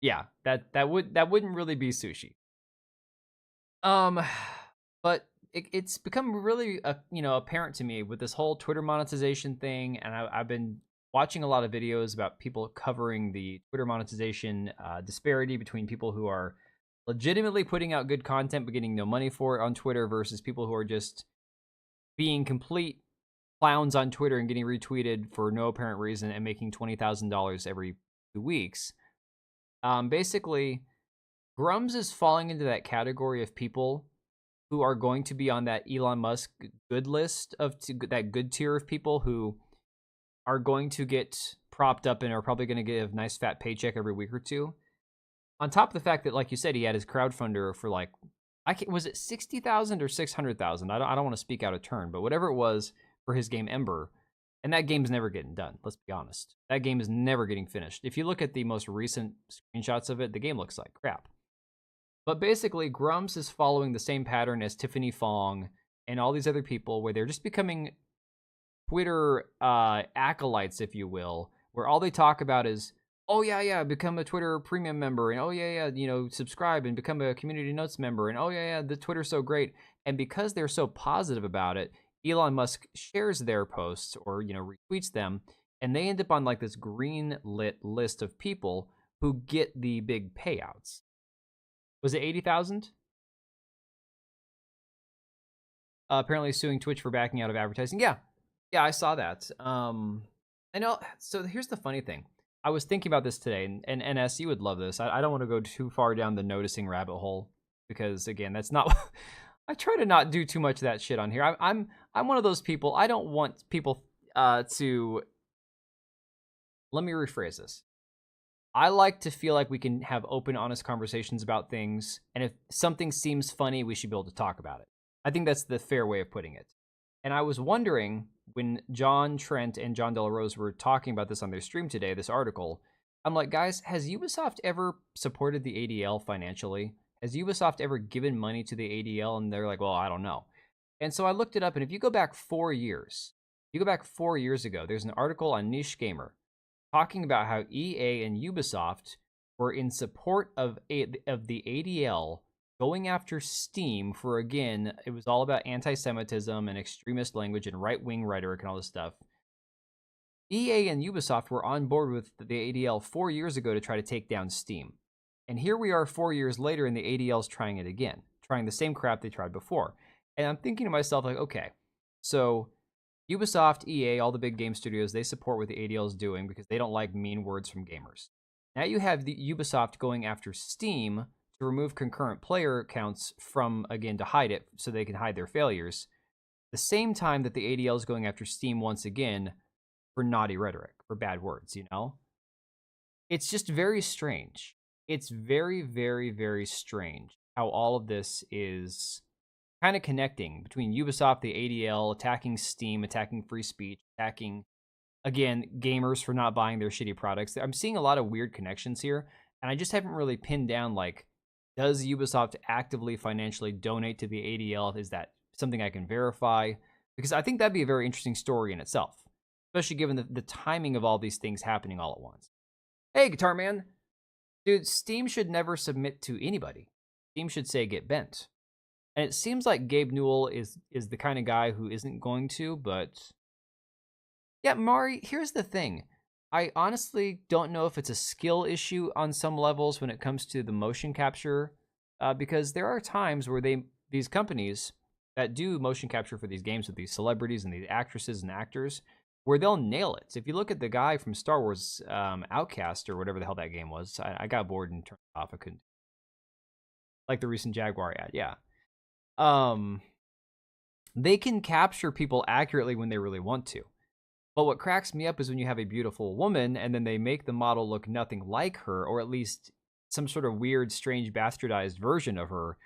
Yeah, that wouldn't really be sushi. Um, but it's become really apparent to me with this whole Twitter monetization thing, and I've been watching a lot of videos about people covering the Twitter monetization disparity between people who are legitimately putting out good content but getting no money for it on Twitter versus people who are just being complete clowns on Twitter and getting retweeted for no apparent reason and making $20,000 every 2 weeks. Basically, Grums is falling into that category of people who are going to be on that Elon Musk good list that good tier of people who are going to get propped up and are probably going to get a nice fat paycheck every week or two. On top of the fact that, like you said, he had his crowdfunder for like, was it 60,000 or 600,000? I don't want to speak out of turn, but whatever it was for his game Ember, and that game's never getting done. Let's be honest. That game is never getting finished. If you look at the most recent screenshots of it, the game looks like crap. But basically, Grumps is following the same pattern as Tiffany Fong and all these other people, where they're just becoming Twitter acolytes, if you will, where all they talk about is, oh yeah, become a Twitter premium member, and oh yeah, subscribe and become a community notes member, and oh yeah, the Twitter's so great. And because they're so positive about it, Elon Musk shares their posts or retweets them, and they end up on like this green lit list of people who get the big payouts. Was it 80,000? apparently suing Twitch for backing out of advertising. Yeah, yeah, I saw that. I know. So here's the funny thing. I was thinking about this today, and NS, you would love this. I don't want to go too far down the noticing rabbit hole because again, that's not. I try to not do too much of that shit on here. I'm one of those people. I don't want people to. Let me rephrase this. I like to feel like we can have open, honest conversations about things, and if something seems funny, we should be able to talk about it. I think that's the fair way of putting it. And I was wondering when John Trent and John Del Rose were talking about this on their stream today, this article, I'm like, guys, has Ubisoft ever supported the ADL financially? Has Ubisoft ever given money to the ADL? And they're like, well, I don't know. And so I looked it up, and if you go back 4 years, ago, there's an article on Niche Gamer talking about how EA and Ubisoft were in support of the ADL going after Steam for, again, it was all about anti-Semitism and extremist language and right-wing rhetoric and all this stuff. EA and Ubisoft were on board with the ADL 4 years ago to try to take down Steam. And here we are 4 years later, and the ADL's trying it again, trying the same crap they tried before. And I'm thinking to myself, like, okay, so Ubisoft, EA, all the big game studios, they support what the ADL is doing because they don't like mean words from gamers. Now you have the Ubisoft going after Steam to remove concurrent player counts from, again, to hide it so they can hide their failures. The same time that the ADL is going after Steam once again for naughty rhetoric, for bad words, you know? It's just very strange. It's very, very, very strange how all of this is kind of connecting between Ubisoft, the ADL, attacking Steam, attacking free speech, attacking, again, gamers for not buying their shitty products. I'm seeing a lot of weird connections here, and I just haven't really pinned down, like, does Ubisoft actively financially donate to the ADL? Is that something I can verify? Because I think that'd be a very interesting story in itself, especially given the timing of all these things happening all at once. Hey, Guitar Man. Dude, Steam should never submit to anybody. Steam should say get bent. And it seems like Gabe Newell is the kind of guy who isn't going to, but yeah, Mari, here's the thing. I honestly don't know if it's a skill issue on some levels when it comes to the motion capture, because there are times where these companies that do motion capture for these games with these celebrities and these actresses and actors, where they'll nail it. So if you look at the guy from Star Wars Outcast or whatever the hell that game was, I got bored and turned it off. I couldn't. Like the recent Jaguar ad, yeah. They can capture people accurately when they really want to. But what cracks me up is when you have a beautiful woman and then they make the model look nothing like her, or at least some sort of weird, strange, bastardized version of her.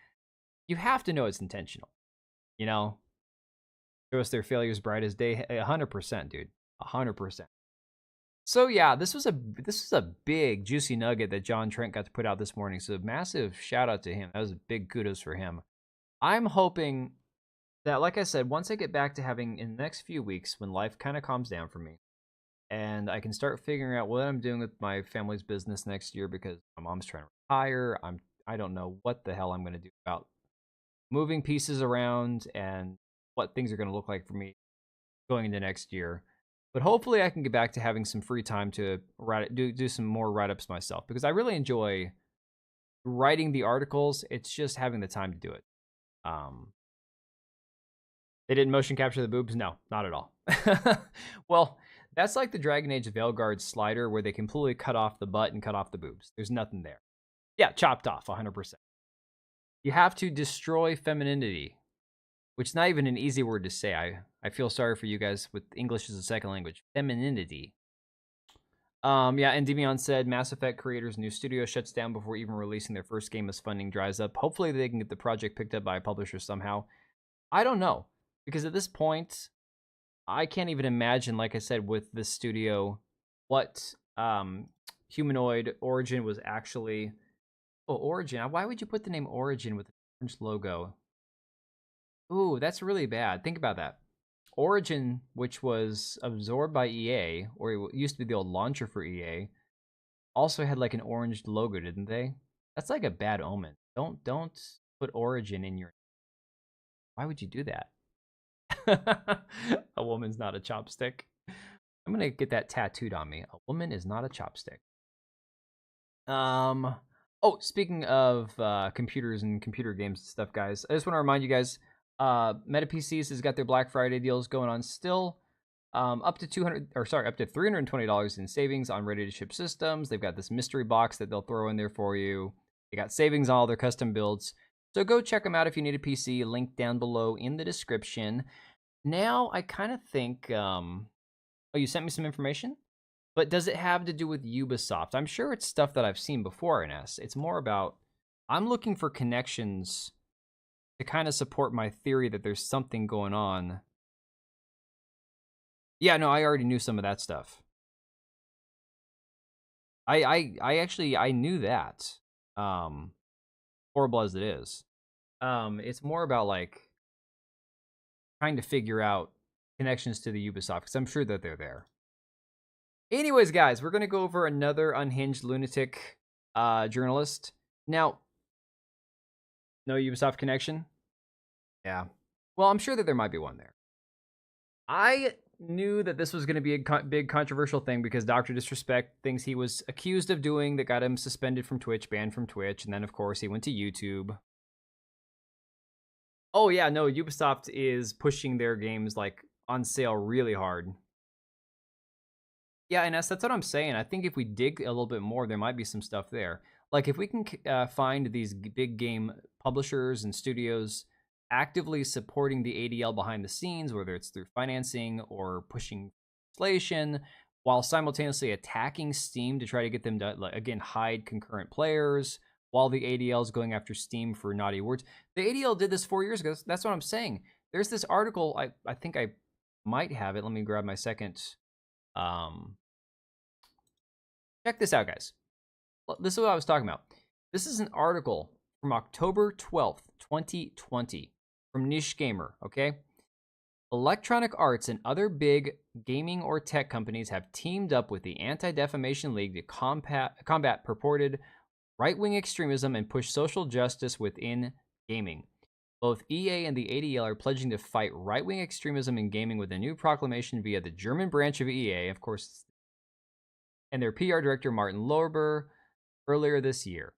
You have to know it's intentional. You know? Show us their failures bright as day. 100%, dude. 100%. So yeah, this was a big juicy nugget that John Trent got to put out this morning. So massive shout out to him. That was a big kudos for him. I'm hoping that, like I said, once I get back to having in the next few weeks when life kind of calms down for me and I can start figuring out what I'm doing with my family's business next year because my mom's trying to retire. I don't know what the hell I'm going to do about moving pieces around and what things are going to look like for me going into next year. But hopefully I can get back to having some free time to do some more write-ups myself because I really enjoy writing the articles. It's just having the time to do it. They didn't motion capture the boobs? No, not at all. Well, that's like the Dragon Age Veilguard slider where they completely cut off the butt and cut off the boobs. There's nothing there. Yeah, chopped off, 100%. You have to destroy femininity, which is not even an easy word to say. I feel sorry for you guys with English as a second language. Femininity. Yeah, and Demion said Mass Effect creators' new studio shuts down before even releasing their first game as funding dries up. Hopefully they can get the project picked up by a publisher somehow. I don't know. Because at this point, I can't even imagine, like I said, with this studio, what Humanoid Origin was actually. Oh, Origin. Why would you put the name Origin with an orange logo? Ooh, that's really bad. Think about that. Origin, which was absorbed by EA, or it used to be the old launcher for EA, also had like an orange logo, didn't they? That's like a bad omen. Don't put Origin in your. Why would you do that? A woman's not a chopstick. I'm gonna get that tattooed on me. A woman is not a chopstick. Oh, speaking of computers and computer games and stuff, guys, I just want to remind you guys, Meta PCs has got their Black Friday deals going on still. Up to $320 in savings on ready to ship systems. They've got this mystery box that they'll throw in there for you. They got savings on all their custom builds. So go check them out if you need a PC. Link down below in the description. Now I kind of think, oh, you sent me some information, but does it have to do with Ubisoft? I'm sure it's stuff that I've seen before, NS. It's more about I'm looking for connections to kind of support my theory that there's something going on. Yeah, no, I already knew some of that stuff. I actually I knew that. Horrible as it is. It's more about like trying to figure out connections to the Ubisoft because I'm sure that they're there. Anyways, guys, we're gonna go over another unhinged lunatic journalist. Now, no Ubisoft connection? Yeah. Well, I'm sure that there might be one there. I knew that this was going to be a big controversial thing because Dr. Disrespect, things he was accused of doing that got him suspended from Twitch, banned from Twitch, and then of course he went to YouTube. Oh yeah, no, Ubisoft is pushing their games like on sale really hard. Yeah, and that's what I'm saying. I think if we dig a little bit more, there might be some stuff there. Like if we can find these big game publishers and studios actively supporting the ADL behind the scenes, whether it's through financing or pushing legislation, while simultaneously attacking Steam to try to get them to, like, again, hide concurrent players, while the ADL is going after Steam for naughty words. The ADL did this 4 years ago. That's what I'm saying. There's this article. I think I might have it. Let me grab my second. Check this out, guys. This is what I was talking about. This is an article from October 12th, 2020 from Niche Gamer, okay? Electronic Arts and other big gaming or tech companies have teamed up with the Anti-Defamation League to combat purported right-wing extremism and push social justice within gaming. Both EA and the ADL are pledging to fight right-wing extremism in gaming with a new proclamation via the German branch of EA, of course, and their PR director, Martin Lorber, earlier this year.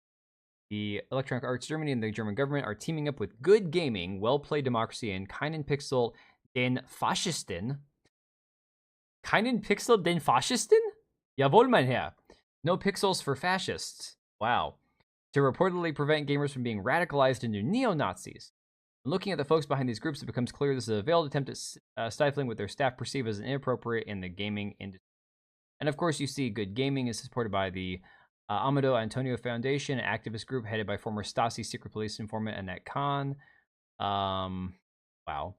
The Electronic Arts Germany and the German government are teaming up with Good Gaming, Well Played Democracy, and Keinen Pixel den Faschisten. Keinen Pixel den Faschisten? Jawohl, mein Herr. No pixels for fascists. Wow. To reportedly prevent gamers from being radicalized into neo-Nazis. When looking at the folks behind these groups, it becomes clear this is a veiled attempt at stifling what their staff perceive as inappropriate in the gaming industry. And of course, you see Good Gaming is supported by the Amado Antonio Foundation, an activist group headed by former Stasi secret police informant Annette Kahn. Wow. Let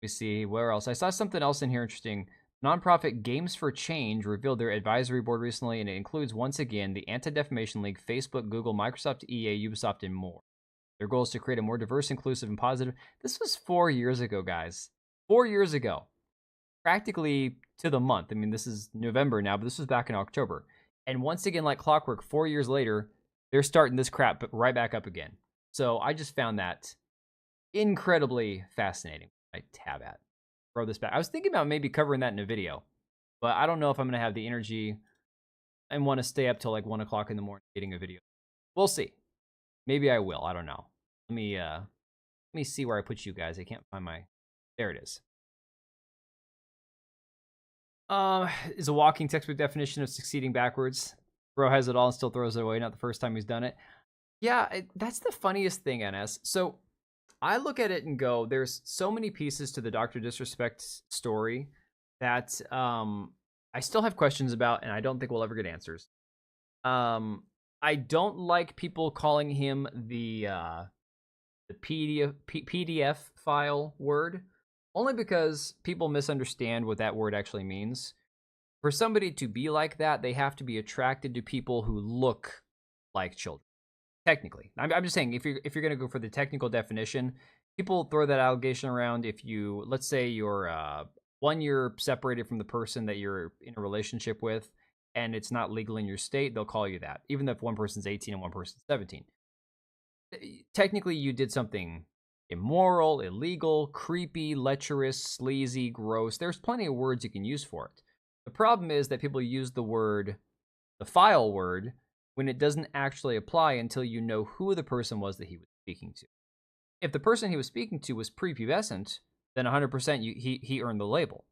me see, where else? I saw something else in here interesting. Nonprofit Games for Change revealed their advisory board recently, and it includes, once again, the Anti-Defamation League, Facebook, Google, Microsoft, EA, Ubisoft, and more. Their goal is to create a more diverse, inclusive, and positive. This was 4 years ago, guys. 4 years ago. Practically to the month. I mean, this is November now, but this was back in October. And once again, like clockwork, 4 years later, they're starting this crap but right back up again. So I just found that incredibly fascinating. I tab at. Throw this back. I was thinking about maybe covering that in a video, but I don't know if I'm going to have the energy and want to stay up till like 1 o'clock in the morning getting a video. We'll see. Maybe I will. I don't know. Let me see where I put you guys. I can't find my. There it is. Is a walking textbook definition of succeeding backwards. Bro has it all and still throws it away. Not the first time he's done it. Yeah, that's the funniest thing, NS. So I look at it and go, there's so many pieces to the Dr. Disrespect story that I still have questions about, and I don't think we'll ever get answers. I don't like people calling him the PDF file word, only because people misunderstand what that word actually means. For somebody to be like that, they have to be attracted to people who look like children. Technically, I'm just saying, if you're gonna go for the technical definition, people throw that allegation around. If you, let's say you're 1 year separated from the person that you're in a relationship with, and it's not legal in your state, they'll call you that, even if one person's 18 and one person's 17. Technically, you did something immoral, illegal, creepy, lecherous, sleazy, gross. There's plenty of words you can use for it. The problem is that people use the file word, when it doesn't actually apply until you know who the person was that he was speaking to. If the person he was speaking to was prepubescent, then 100% he earned the label.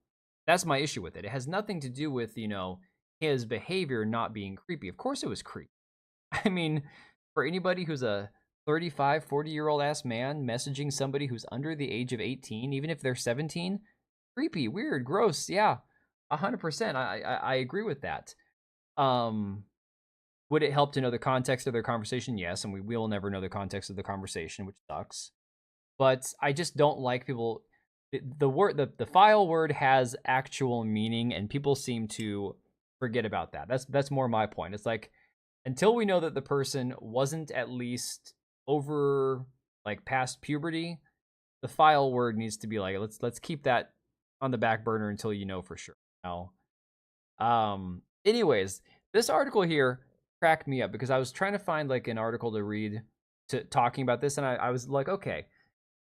That's my issue with it. It has nothing to do with, his behavior not being creepy. Of course it was creepy. I mean, for anybody who's a 35, 40-year-old ass man messaging somebody who's under the age of 18, even if they're 17, creepy, weird, gross. Yeah, 100%. I agree with that. Um, would it help to know the context of their conversation? Yes, and we will never know the context of the conversation, which sucks. But I just don't like people. The word, the file word has actual meaning, and people seem to forget about that. That's more my point. It's like, until we know that the person wasn't at least over, like, past puberty, the file word needs to be like, let's keep that on the back burner until you know for sure. Anyways, this article here cracked me up because I was trying to find like an article to read to talking about this, and I was like, okay,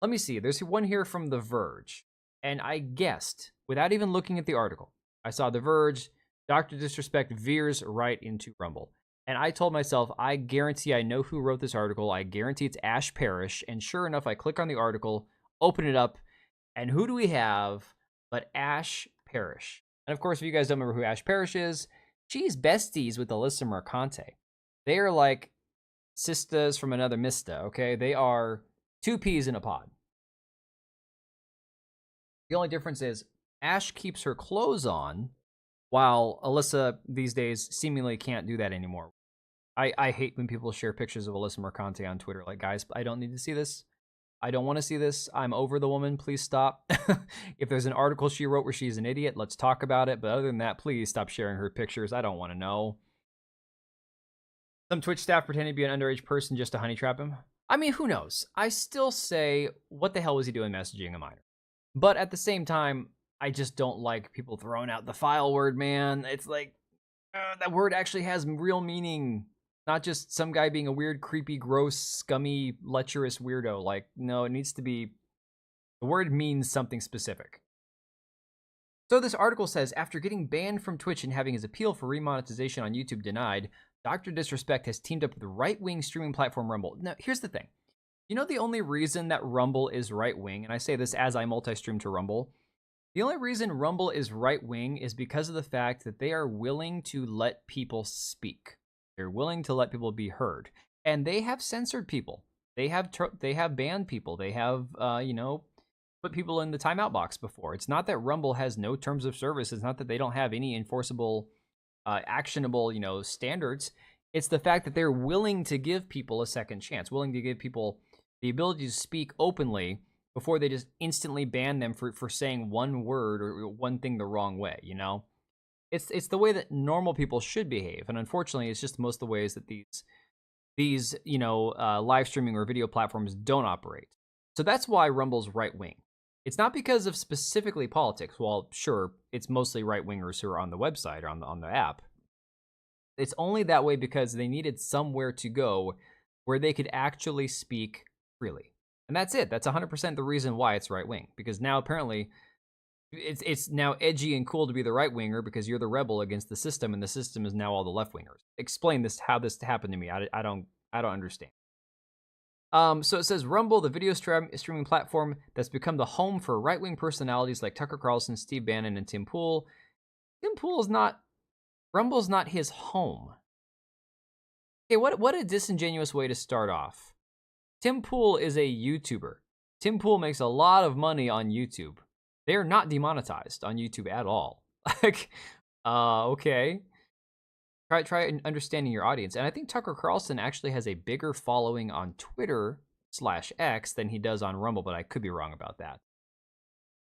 let me see. There's one here from The Verge, and I guessed without even looking at the article. I saw The Verge, Dr. Disrespect veers right into Rumble. And I told myself, I guarantee I know who wrote this article. I guarantee it's Ash Parrish. And sure enough, I click on the article, open it up, and who do we have but Ash Parrish? And of course, if you guys don't remember who Ash Parrish is, she's besties with Alyssa Mercante. They are like sisters from another Mista, okay? They are two peas in a pod. The only difference is Ash keeps her clothes on, while Alyssa these days seemingly can't do that anymore. I hate when people share pictures of Alyssa Mercante on Twitter. Like, guys, I don't need to see this. I don't want to see this. I'm over the woman. Please stop. If there's an article she wrote where she's an idiot, let's talk about it. But other than that, please stop sharing her pictures. I don't want to know. Some Twitch staff pretending to be an underage person just to honey trap him. I mean, who knows? I still say, what the hell was he doing messaging a minor? But at the same time, I just don't like people throwing out the file word, man. It's like, that word actually has real meaning. Not just some guy being a weird, creepy, gross, scummy, lecherous weirdo. Like, no, it needs to be, the word means something specific. So this article says, after getting banned from Twitch and having his appeal for remonetization on YouTube denied, Dr. Disrespect has teamed up with the right-wing streaming platform Rumble. Now, here's the thing. You know the only reason that Rumble is right-wing, and I say this as I multi-stream to Rumble, the only reason Rumble is right-wing is because of the fact that they are willing to let people speak. They're willing to let people be heard. And they have censored people. They have banned people. They have, put people in the timeout box before. It's not that Rumble has no terms of service. It's not that they don't have any enforceable, actionable, standards. It's the fact that they're willing to give people a second chance, willing to give people the ability to speak openly before they just instantly ban them for saying one word or one thing the wrong way, It's the way that normal people should behave, and unfortunately, it's just most of the ways that these live streaming or video platforms don't operate. So that's why Rumble's right wing. It's not because of specifically politics. Well, sure, it's mostly right wingers who are on the website or on the app. It's only that way because they needed somewhere to go where they could actually speak freely, and that's it. That's 100% the reason why it's right wing. Because now apparently it's now edgy and cool to be the right winger because you're the rebel against the system, and the system is now all the left wingers. Explain this, how this happened to me. I don't understand. So it says Rumble, the video streaming platform that's become the home for right wing personalities like Tucker Carlson, Steve Bannon, and Tim Pool. Rumble's not his home. Okay, what a disingenuous way to start off. Tim Pool is a YouTuber. Tim Pool makes a lot of money on YouTube. They are not demonetized on YouTube at all. Like, okay. Try understanding your audience. And I think Tucker Carlson actually has a bigger following on Twitter/X than he does on Rumble, but I could be wrong about that.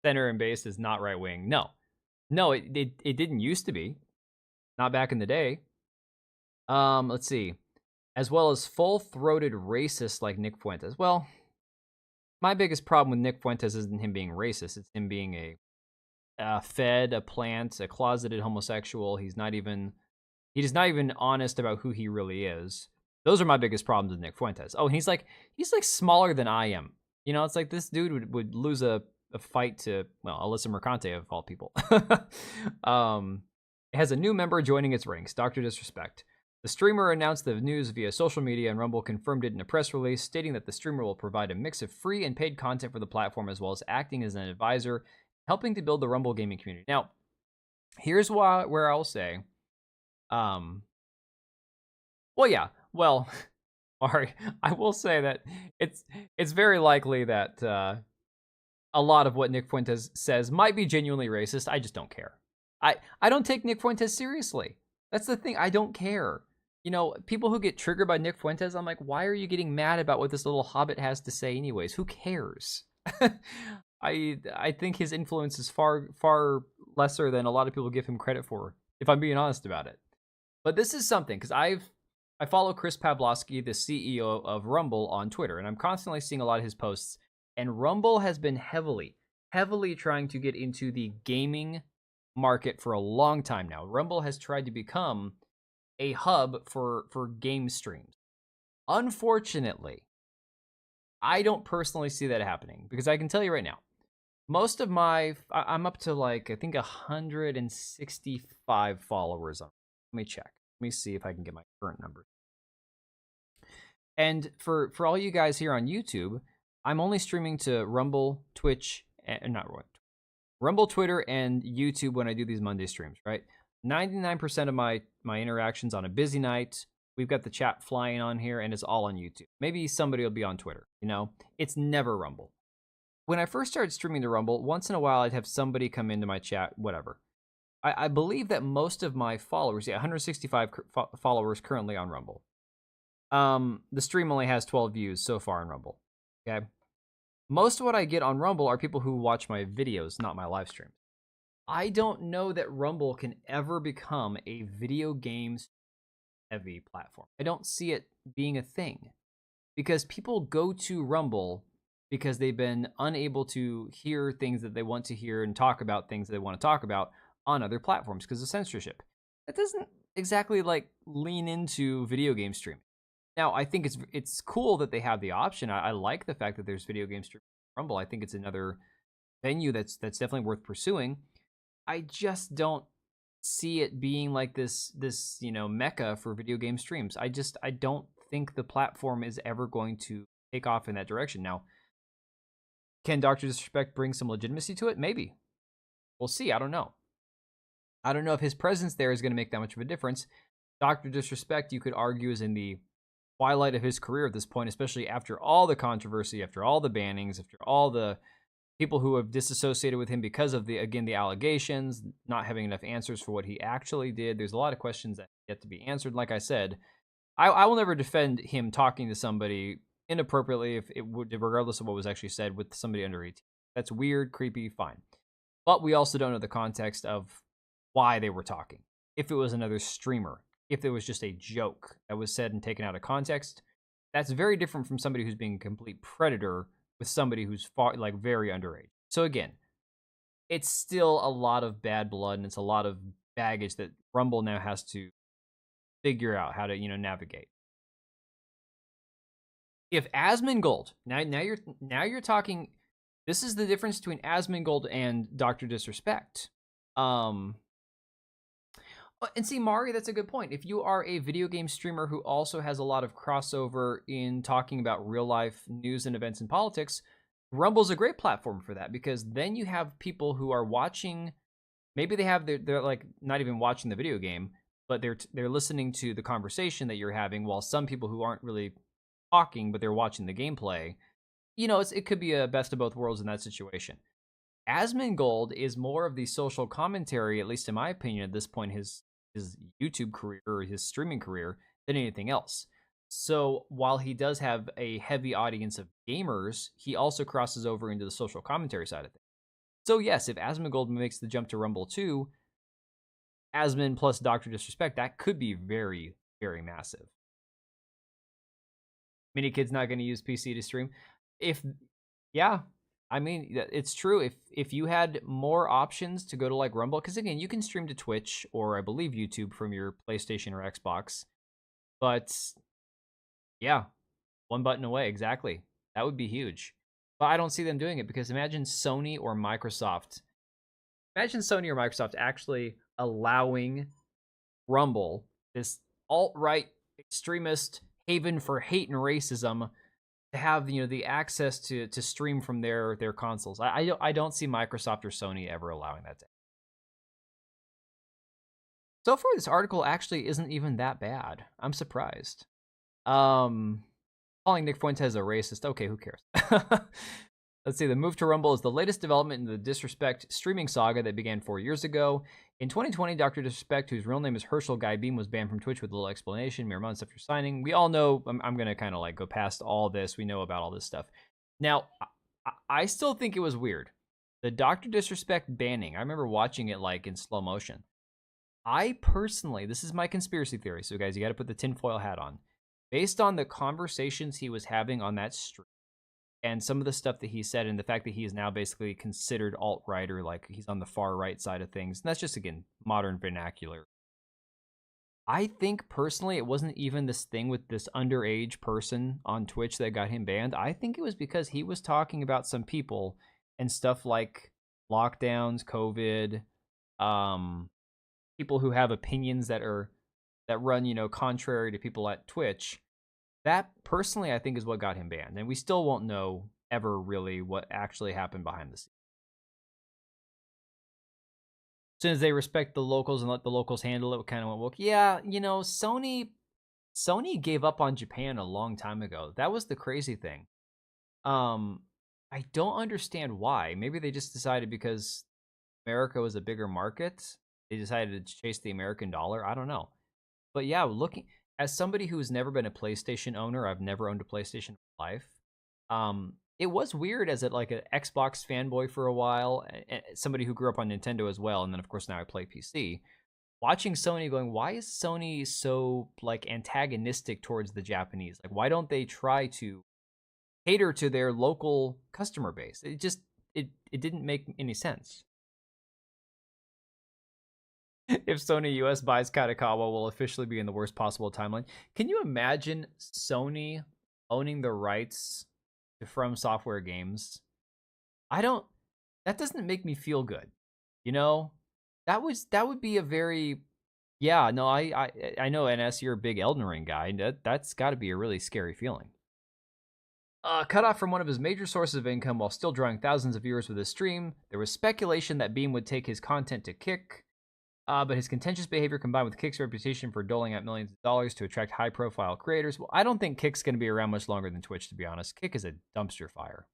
Center and base is not right wing. No, it didn't used to be. Not back in the day. Let's see. As well as full-throated racists like Nick Fuentes. Well, my biggest problem with Nick Fuentes isn't him being racist. It's him being a fed, a plant, a closeted homosexual. He is not even honest about who he really is. Those are my biggest problems with Nick Fuentes. Oh, and he's like smaller than I am. It's like this dude would lose a fight to, well, Alyssa Mercante of all people. It has a new member joining its ranks, Dr. Disrespect. The streamer announced the news via social media, and Rumble confirmed it in a press release, stating that the streamer will provide a mix of free and paid content for the platform, as well as acting as an advisor, helping to build the Rumble gaming community. Now, here's where I'll say, um, well, yeah, well, Ari, I will say that it's very likely that a lot of what Nick Fuentes says might be genuinely racist. I just don't care. I don't take Nick Fuentes seriously. That's the thing. I don't care. You know, people who get triggered by Nick Fuentes, I'm like, why are you getting mad about what this little hobbit has to say anyways? Who cares? I think his influence is far lesser than a lot of people give him credit for, if I'm being honest about it. But this is something, because I follow Chris Pavlovsky, the CEO of Rumble, on Twitter, and I'm constantly seeing a lot of his posts. And Rumble has been heavily trying to get into the gaming market for a long time now. Rumble has tried to become a hub for game streams. Unfortunately, I don't personally see that happening, because I can tell you right now, most of I'm up to like, I think 165 followers on. Let me check. Let me see if I can get my current numbers. And for all you guys here on YouTube, I'm only streaming to Rumble, Twitch, and not Rumble, Twitter, and YouTube when I do these Monday streams, right? 99% of my interactions on a busy night, we've got the chat flying on here, and it's all on YouTube. Maybe somebody will be on Twitter, you know? It's never Rumble. When I first started streaming to Rumble, once in a while I'd have somebody come into my chat, whatever. I believe that most of my followers, 165 followers currently on Rumble. The stream only has 12 views so far on Rumble. Okay. Most of what I get on Rumble are people who watch my videos, not my live streams. I don't know that Rumble can ever become a video games heavy platform. I don't see it being a thing, because people go to Rumble because they've been unable to hear things that they want to hear and talk about things that they want to talk about on other platforms because of censorship. That doesn't exactly like lean into video game streaming. Now, I think it's cool that they have the option. I like the fact that there's video game streaming on Rumble. I think it's another venue that's definitely worth pursuing. I just don't see it being like this mecca for video game streams. I don't think the platform is ever going to take off in that direction. Now, can Dr. Disrespect bring some legitimacy to it? Maybe. We'll see. I don't know. I don't know if his presence there is going to make that much of a difference. Dr. Disrespect, you could argue, is in the twilight of his career at this point, especially after all the controversy, after all the bannings, after all the people who have disassociated with him because of the allegations, not having enough answers for what he actually did. There's a lot of questions that yet to be answered. Like I said, I will never defend him talking to somebody inappropriately, if it would, regardless of what was actually said, with somebody under 18. That's weird, creepy, fine. But we also don't know the context of why they were talking. If it was another streamer, if it was just a joke that was said and taken out of context, that's very different from somebody who's being a complete predator with somebody who's very underage. So again, it's still a lot of bad blood, and it's a lot of baggage that Rumble now has to figure out how to, navigate. If Asmongold, now you're talking, this is the difference between Asmongold and Dr. Disrespect. And see, Mari, that's a good point. If you are a video game streamer who also has a lot of crossover in talking about real life news and events and politics, Rumble's a great platform for that, because then you have people who are watching. Maybe they're like not even watching the video game, but they're listening to the conversation that you're having, while some people who aren't really talking, but they're watching the gameplay. It could be a best of both worlds in that situation. Asmongold is more of the social commentary, at least in my opinion, at this point, his YouTube career or his streaming career, than anything else. So while he does have a heavy audience of gamers, he also crosses over into the social commentary side of things. So yes, if Asmongold makes the jump to Rumble 2, Asmon plus Dr. Disrespect, that could be very, very massive. Minikid's not going to use PC to stream. I mean, it's true. If you had more options to go to like Rumble, because again, you can stream to Twitch or I believe YouTube from your PlayStation or Xbox. But yeah, one button away, exactly. That would be huge. But I don't see them doing it, because imagine Sony or Microsoft actually allowing Rumble, this alt-right extremist haven for hate and racism to have the access to stream from their consoles. I don't see Microsoft or Sony ever allowing that to. So far, this article actually isn't even that bad. I'm surprised. Calling Nick Fuentes a racist. Okay, who cares? Let's see. The move to Rumble is the latest development in the Disrespect streaming saga that began 4 years ago. In 2020, Dr. Disrespect, whose real name is Herschel Guy Beam, was banned from Twitch with a little explanation mere months after signing. We all know. I'm going to kind of like go past all this. We know about all this stuff. Now, I still think it was weird. The Dr. Disrespect banning. I remember watching it like in slow motion. I personally, this is my conspiracy theory. So, guys, you got to put the tinfoil hat on. Based on the conversations he was having on that stream and some of the stuff that he said, and the fact that he is now basically considered alt-right, or like he's on the far right side of things. And that's just, again, modern vernacular. I think personally it wasn't even this thing with this underage person on Twitch that got him banned. I think it was because he was talking about some people and stuff like lockdowns, COVID, people who have opinions that run, contrary to people at Twitch. That personally, I think, is what got him banned, and we still won't know ever really what actually happened behind the scenes. As soon as they respect the locals and let the locals handle it, we kind of went, well, yeah, Sony gave up on Japan a long time ago. That was the crazy thing. I don't understand why. Maybe they just decided because America was a bigger market, they decided to chase the American dollar. I don't know. But yeah, looking as somebody who's never been a PlayStation owner, I've never owned a PlayStation in my life. It was weird as like an Xbox fanboy for a while, and somebody who grew up on Nintendo as well, and then of course now I play PC. Watching Sony going, why is Sony so like antagonistic towards the Japanese? Like, why don't they try to cater to their local customer base? It didn't make any sense. If Sony US buys Katakawa, will officially be in the worst possible timeline. Can you imagine Sony owning the rights to From Software games? That doesn't make me feel good. You know? That would be a very, yeah, no, I know, NS, you're a big Elden Ring guy. That's got to be a really scary feeling. Cut off from one of his major sources of income while still drawing thousands of viewers with his stream, there was speculation that Beam would take his content to Kick. But his contentious behavior combined with Kick's reputation for doling out millions of dollars to attract high-profile creators, well, I don't think Kick's going to be around much longer than Twitch, to be honest. Kick is a dumpster fire.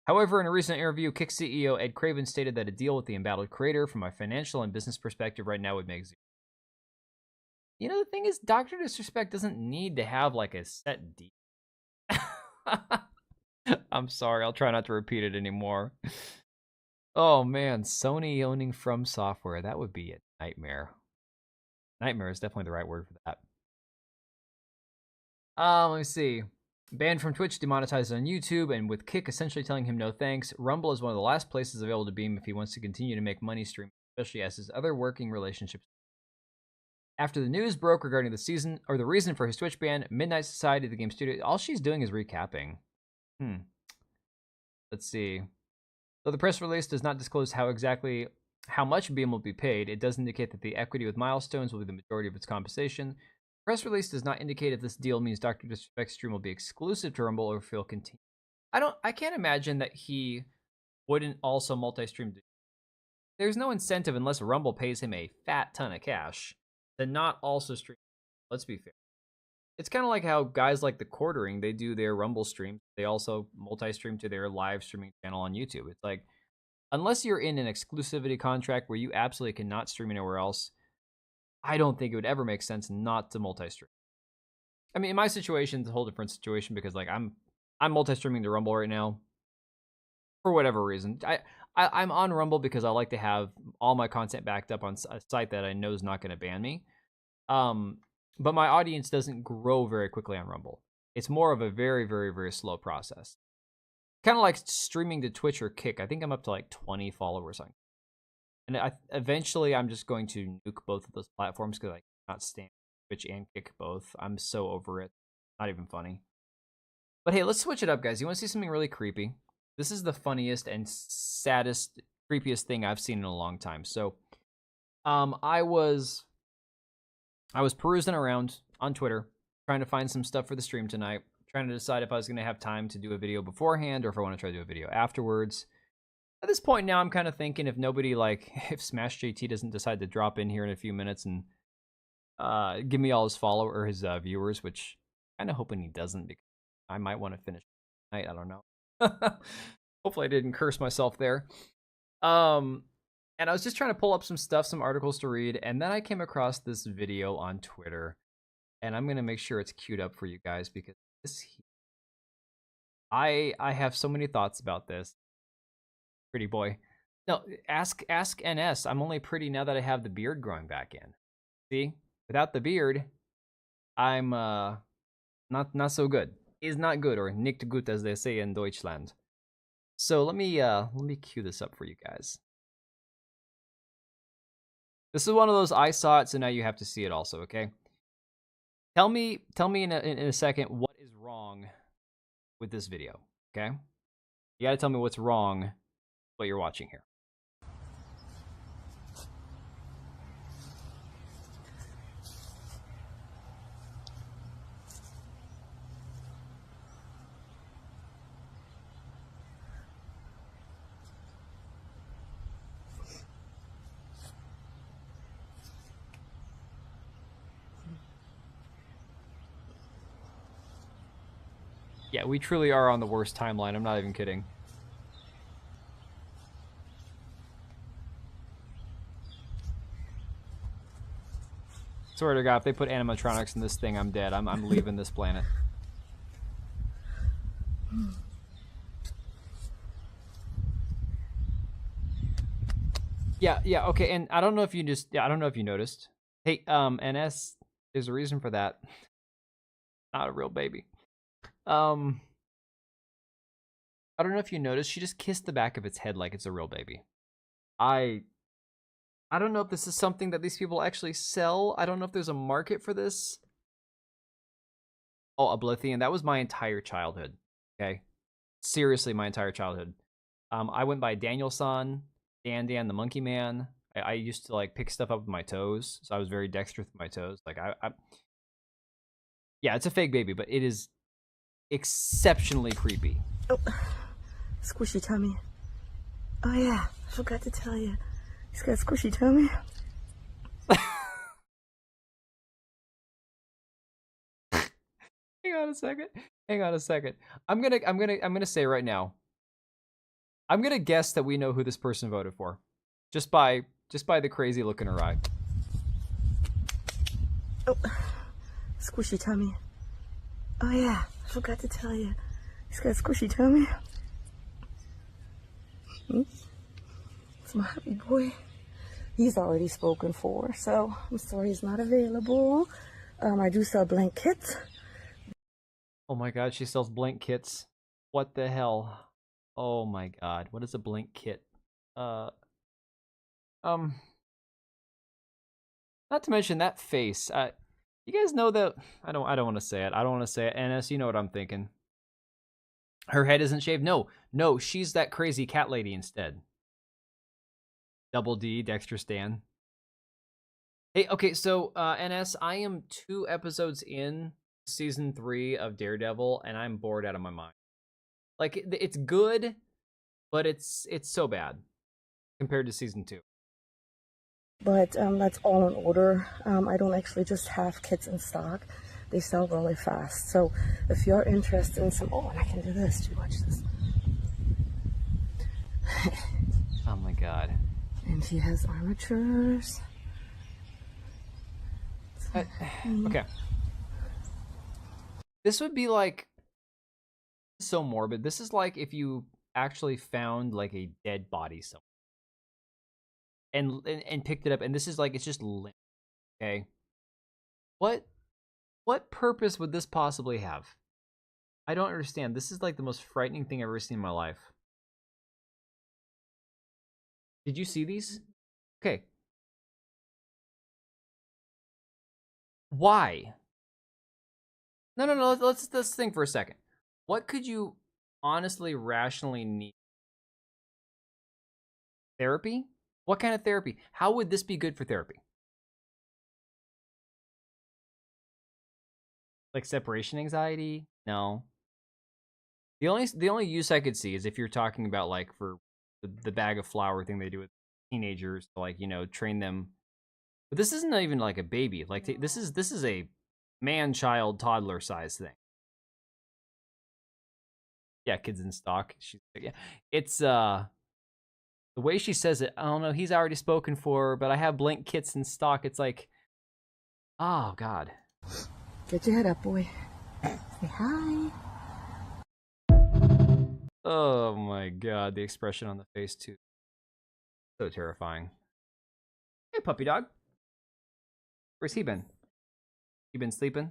However, in a recent interview, Kick CEO Ed Craven stated that a deal with the embattled creator, from a financial and business perspective right now, would make zero. The thing is, Dr. Disrespect doesn't need to have like a set deal. I'm sorry, I'll try not to repeat it anymore. Oh man, Sony owning From Software, that would be a nightmare. Nightmare is definitely the right word for that. Let me see. Banned from Twitch, demonetized on YouTube, and with Kick essentially telling him no thanks, Rumble is one of the last places available to Beam if he wants to continue to make money streaming, especially as his other working relationships. After the news broke regarding the season or the reason for his Twitch ban, Midnight Society, the game studio, all she's doing is recapping. Let's see. Though the press release does not disclose how much Beam will be paid, it does indicate that the equity with milestones will be the majority of its compensation. The press release does not indicate if this deal means Dr. Disrespect's stream will be exclusive to Rumble or if he'll continue. I can't imagine that he wouldn't also multi-stream. There's no incentive unless Rumble pays him a fat ton of cash to not also stream. Let's be fair. It's kind of like how guys like the Quartering, they do their Rumble streams. They also multi-stream to their live streaming channel on YouTube. It's like, unless you're in an exclusivity contract where you absolutely cannot stream anywhere else, I don't think it would ever make sense not to multi-stream. I mean, in my situation, it's a whole different situation because like I'm multi-streaming to Rumble right now for whatever reason. I'm on Rumble because I like to have all my content backed up on a site that I know is not going to ban me. But my audience doesn't grow very quickly on Rumble. It's more of a very, very, very slow process. Kind of like streaming to Twitch or Kick. I think I'm up to like 20 followers on. And eventually I'm just going to nuke both of those platforms because I cannot stand Twitch and Kick both. I'm so over it. Not even funny. But hey, let's switch it up, guys. You want to see something really creepy? This is the funniest and saddest, creepiest thing I've seen in a long time. So, I was I was perusing around on Twitter, trying to find some stuff for the stream tonight, trying to decide if I was going to have time to do a video beforehand or if I want to try to do a video afterwards. At this point now, I'm kind of thinking if nobody, like, if Smash JT doesn't decide to drop in here in a few minutes and give me all his follower or his viewers, which I'm kind of hoping he doesn't, because I might want to finish tonight. I don't know. Hopefully I didn't curse myself there. And I was just trying to pull up some stuff, some articles to read, and then I came across this video on Twitter, and I'm gonna make sure it's queued up for you guys because this, I have so many thoughts about this. Pretty boy. No, ask NS. I'm only pretty now that I have the beard growing back in. See, without the beard, I'm not so good. Is not good, or nicht gut as they say in Deutschland. So let me cue this up for you guys. This is one of those I saw it, so now you have to see it also, okay? Tell me in a second what is wrong with this video, okay? You gotta tell me what's wrong with what you're watching here. Yeah, we truly are on the worst timeline. I'm not even kidding. Swear to God, if they put animatronics in this thing, I'm dead. I'm leaving this planet. Yeah, okay, and I don't know if you I don't know if you noticed. Hey, NS, there's a reason for that. Not a real baby. I don't know if you noticed, she just kissed the back of its head like it's a real baby. I don't know if this is something that these people actually sell. I don't know if there's a market for this. Oh, Oblivion, that was my entire childhood. Okay, seriously, my entire childhood. I went by Daniel-san, Dan the Monkey Man. I used to like pick stuff up with my toes, so I was very dexterous with my toes. Like yeah, it's a fake baby, but it is exceptionally creepy. Oh, squishy tummy. Oh yeah, I forgot to tell you. He's got a squishy tummy. Hang on a second. I'm gonna say right now. I'm gonna guess that we know who this person voted for, just by the crazy look in her eye. Oh, squishy tummy. Oh yeah, I forgot to tell you. He's got a squishy tummy. It's my happy boy. He's already spoken for, so I'm sorry he's not available. I do sell blank kits. Oh my God, she sells blank kits. What the hell? Oh my God, what is a blank kit? Not to mention that face. You guys know that I don't want to say it. I don't want to say it. NS, you know what I'm thinking. Her head isn't shaved. No, she's that crazy cat lady instead. Double D, Dexter Stan. Hey, okay, so NS, I am 2 episodes in season 3 of Daredevil, and I'm bored out of my mind. Like, it's good, but it's so bad compared to season 2. But that's all in order. I don't actually just have kits in stock. They sell really fast. So if you're interested in some, oh, and I can do this. Do you watch this? Oh my God. And she has armatures. Okay. This would be like so morbid. This is like if you actually found like a dead body somewhere and picked it up, and this is like it's just limp. Okay. What purpose would this possibly have? I don't understand. This is like the most frightening thing I've ever seen in my life. Did you see these? Okay. Why? No. Let's think for a second. What could you honestly, rationally need? Therapy? What kind of therapy? How would this be good for therapy? Like separation anxiety? No. The only use I could see is if you're talking about like for the bag of flour thing they do with teenagers to like, train them. But this isn't even like a baby. Like this is a man child toddler size thing. Yeah, kids in stock. She's like, yeah. It's the way she says it, I don't know, he's already spoken for, but I have blank kits in stock. It's like, oh god. Get your head up, boy. Say hi. Oh my god, the expression on the face too. So terrifying. Hey puppy dog. Where's he been? You been sleeping?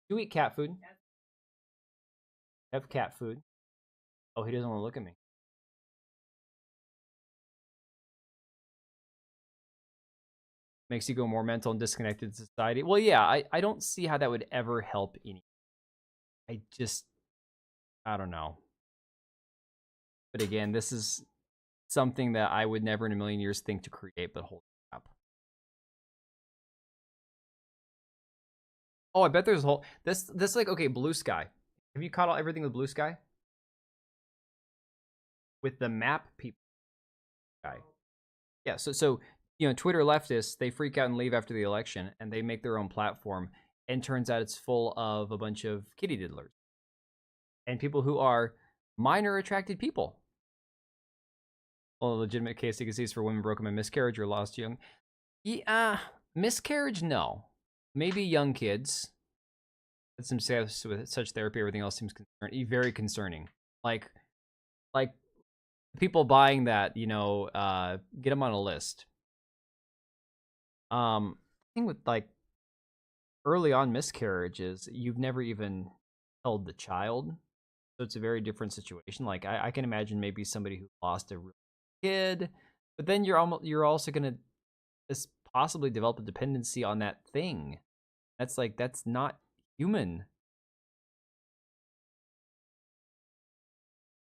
You eat cat food? Have cat food. Oh, he doesn't want to look at me. Makes you go more mental and disconnected to society. Well, yeah, I don't see how that would ever help any. I don't know. But again, this is something that I would never in a million years think to create, but holy crap. Oh, I bet there's a whole this like okay, Blue Sky. Have you caught all everything with Blue Sky? With the map people guy. Yeah, so Twitter leftists, they freak out and leave after the election and they make their own platform and turns out it's full of a bunch of kitty diddlers and people who are minor attracted people. Well, a legitimate case you can see is for women broken by miscarriage or lost young. Yeah, miscarriage, no. Maybe young kids. Some success with such therapy, everything else seems very concerning. Like people buying that, get them on a list. Thing with like early on miscarriages, you've never even held the child, so it's a very different situation. Like I can imagine maybe somebody who lost a real kid, but then you're also gonna possibly develop a dependency on that thing. That's not human.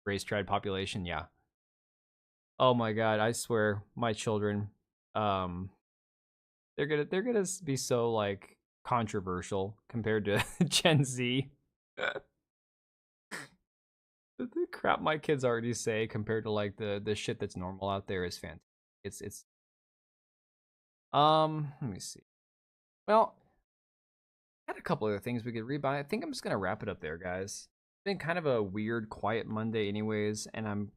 Race tried population, yeah. Oh my god, I swear, my children, um, they're gonna be so like controversial compared to Gen Z. The crap my kids already say compared to like the shit that's normal out there is fantastic. It's let me see. Well, I had a couple other things we could read, but I think I'm just gonna wrap it up there, guys. It's been kind of a weird, quiet Monday, anyways, and I'm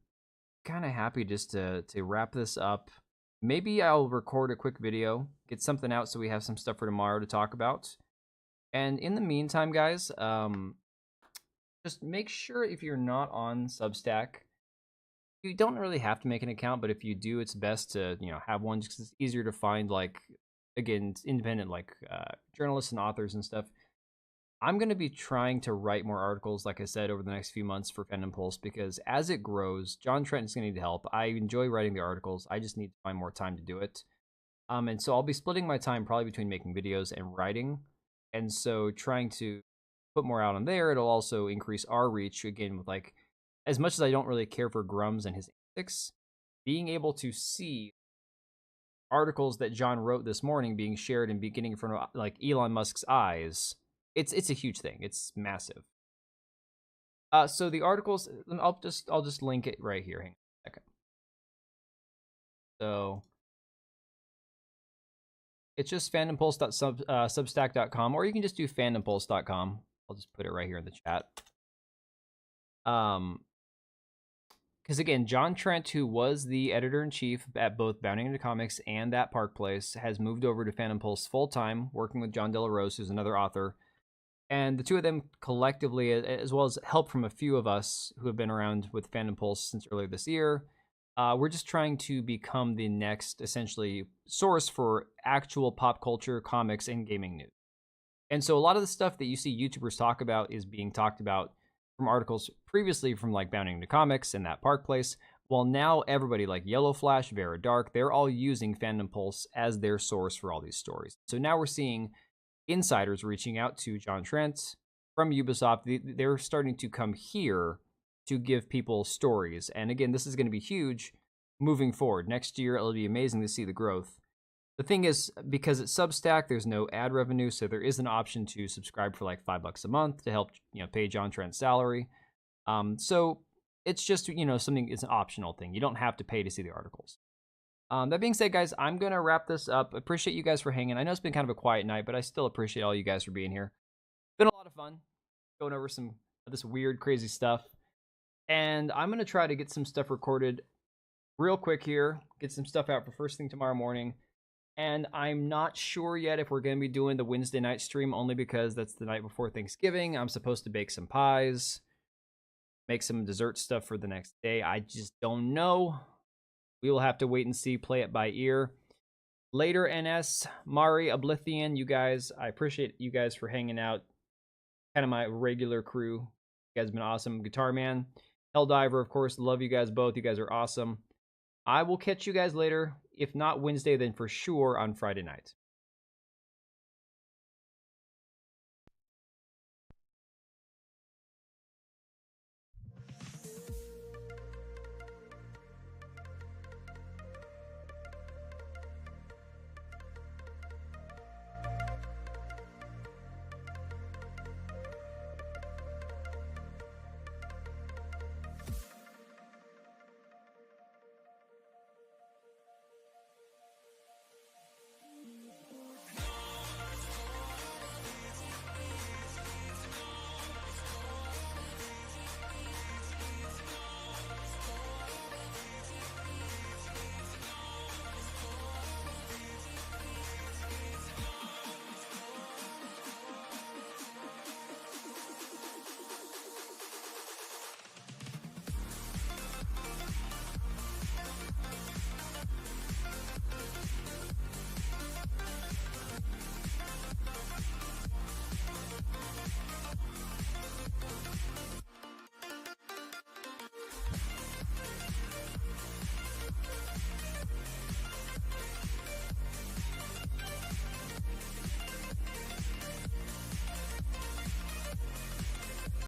kind of happy just to wrap this up. Maybe I'll record a quick video, get something out so we have some stuff for tomorrow to talk about. And in the meantime, guys, just make sure if you're not on Substack, you don't really have to make an account, but if you do, it's best to have one just 'cause it's easier to find like again independent like journalists and authors and stuff. I'm going to be trying to write more articles, like I said, over the next few months for Fandom Pulse because as it grows, John Trent is going to need help. I enjoy writing the articles. I just need to find more time to do it. And so I'll be splitting my time probably between making videos and writing. And so trying to put more out on there, it'll also increase our reach again with like, as much as I don't really care for Grums and his antics, being able to see articles that John wrote this morning being shared and beginning in front of like Elon Musk's eyes, it's a huge thing. It's massive. So the articles, I'll just link it right here. Hang on a second. So it's just fandompulse.substack.com, or you can just do fandompulse.com. I'll just put it right here in the chat. Because again, John Trent, who was the editor-in-chief at both Bounding into Comics and at Park Place, has moved over to Fandom Pulse full-time, working with John Della Rose, who's another author. And the two of them collectively, as well as help from a few of us who have been around with Fandom Pulse since earlier this year, we're just trying to become the next, essentially, source for actual pop culture, comics, and gaming news. And so a lot of the stuff that you see YouTubers talk about is being talked about from articles previously from like Bounding into Comics and that Park Place. Well, now everybody like Yellow Flash, Vera Dark, they're all using Fandom Pulse as their source for all these stories. So now we're seeing insiders reaching out to John Trent from Ubisoft. They're starting to come here to give people stories. And again, this is going to be huge moving forward. Next year, it'll be amazing to see the growth. The thing is, because it's Substack, there's no ad revenue, so there is an option to subscribe for like $5 a month to help pay John Trent's salary. So it's just something. It's an optional thing. You don't have to pay to see the articles. That being said, guys, I'm gonna wrap this up. Appreciate you guys for hanging. I know it's been kind of a quiet night, but I still appreciate all you guys for being here. Been a lot of fun going over some of this weird, crazy stuff. And I'm gonna try to get some stuff recorded real quick here. Get some stuff out for first thing tomorrow morning. And I'm not sure yet if we're going to be doing the Wednesday night stream, only because that's the night before Thanksgiving. I'm supposed to bake some pies, make some dessert stuff for the next day. I just don't know. We will have to wait and see, play it by ear. Later, NS, Mari, Oblivion, you guys, I appreciate you guys for hanging out. Kind of my regular crew. You guys have been awesome. Guitar Man, Helldiver, of course, love you guys both. You guys are awesome. I will catch you guys later. If not Wednesday, then for sure on Friday night.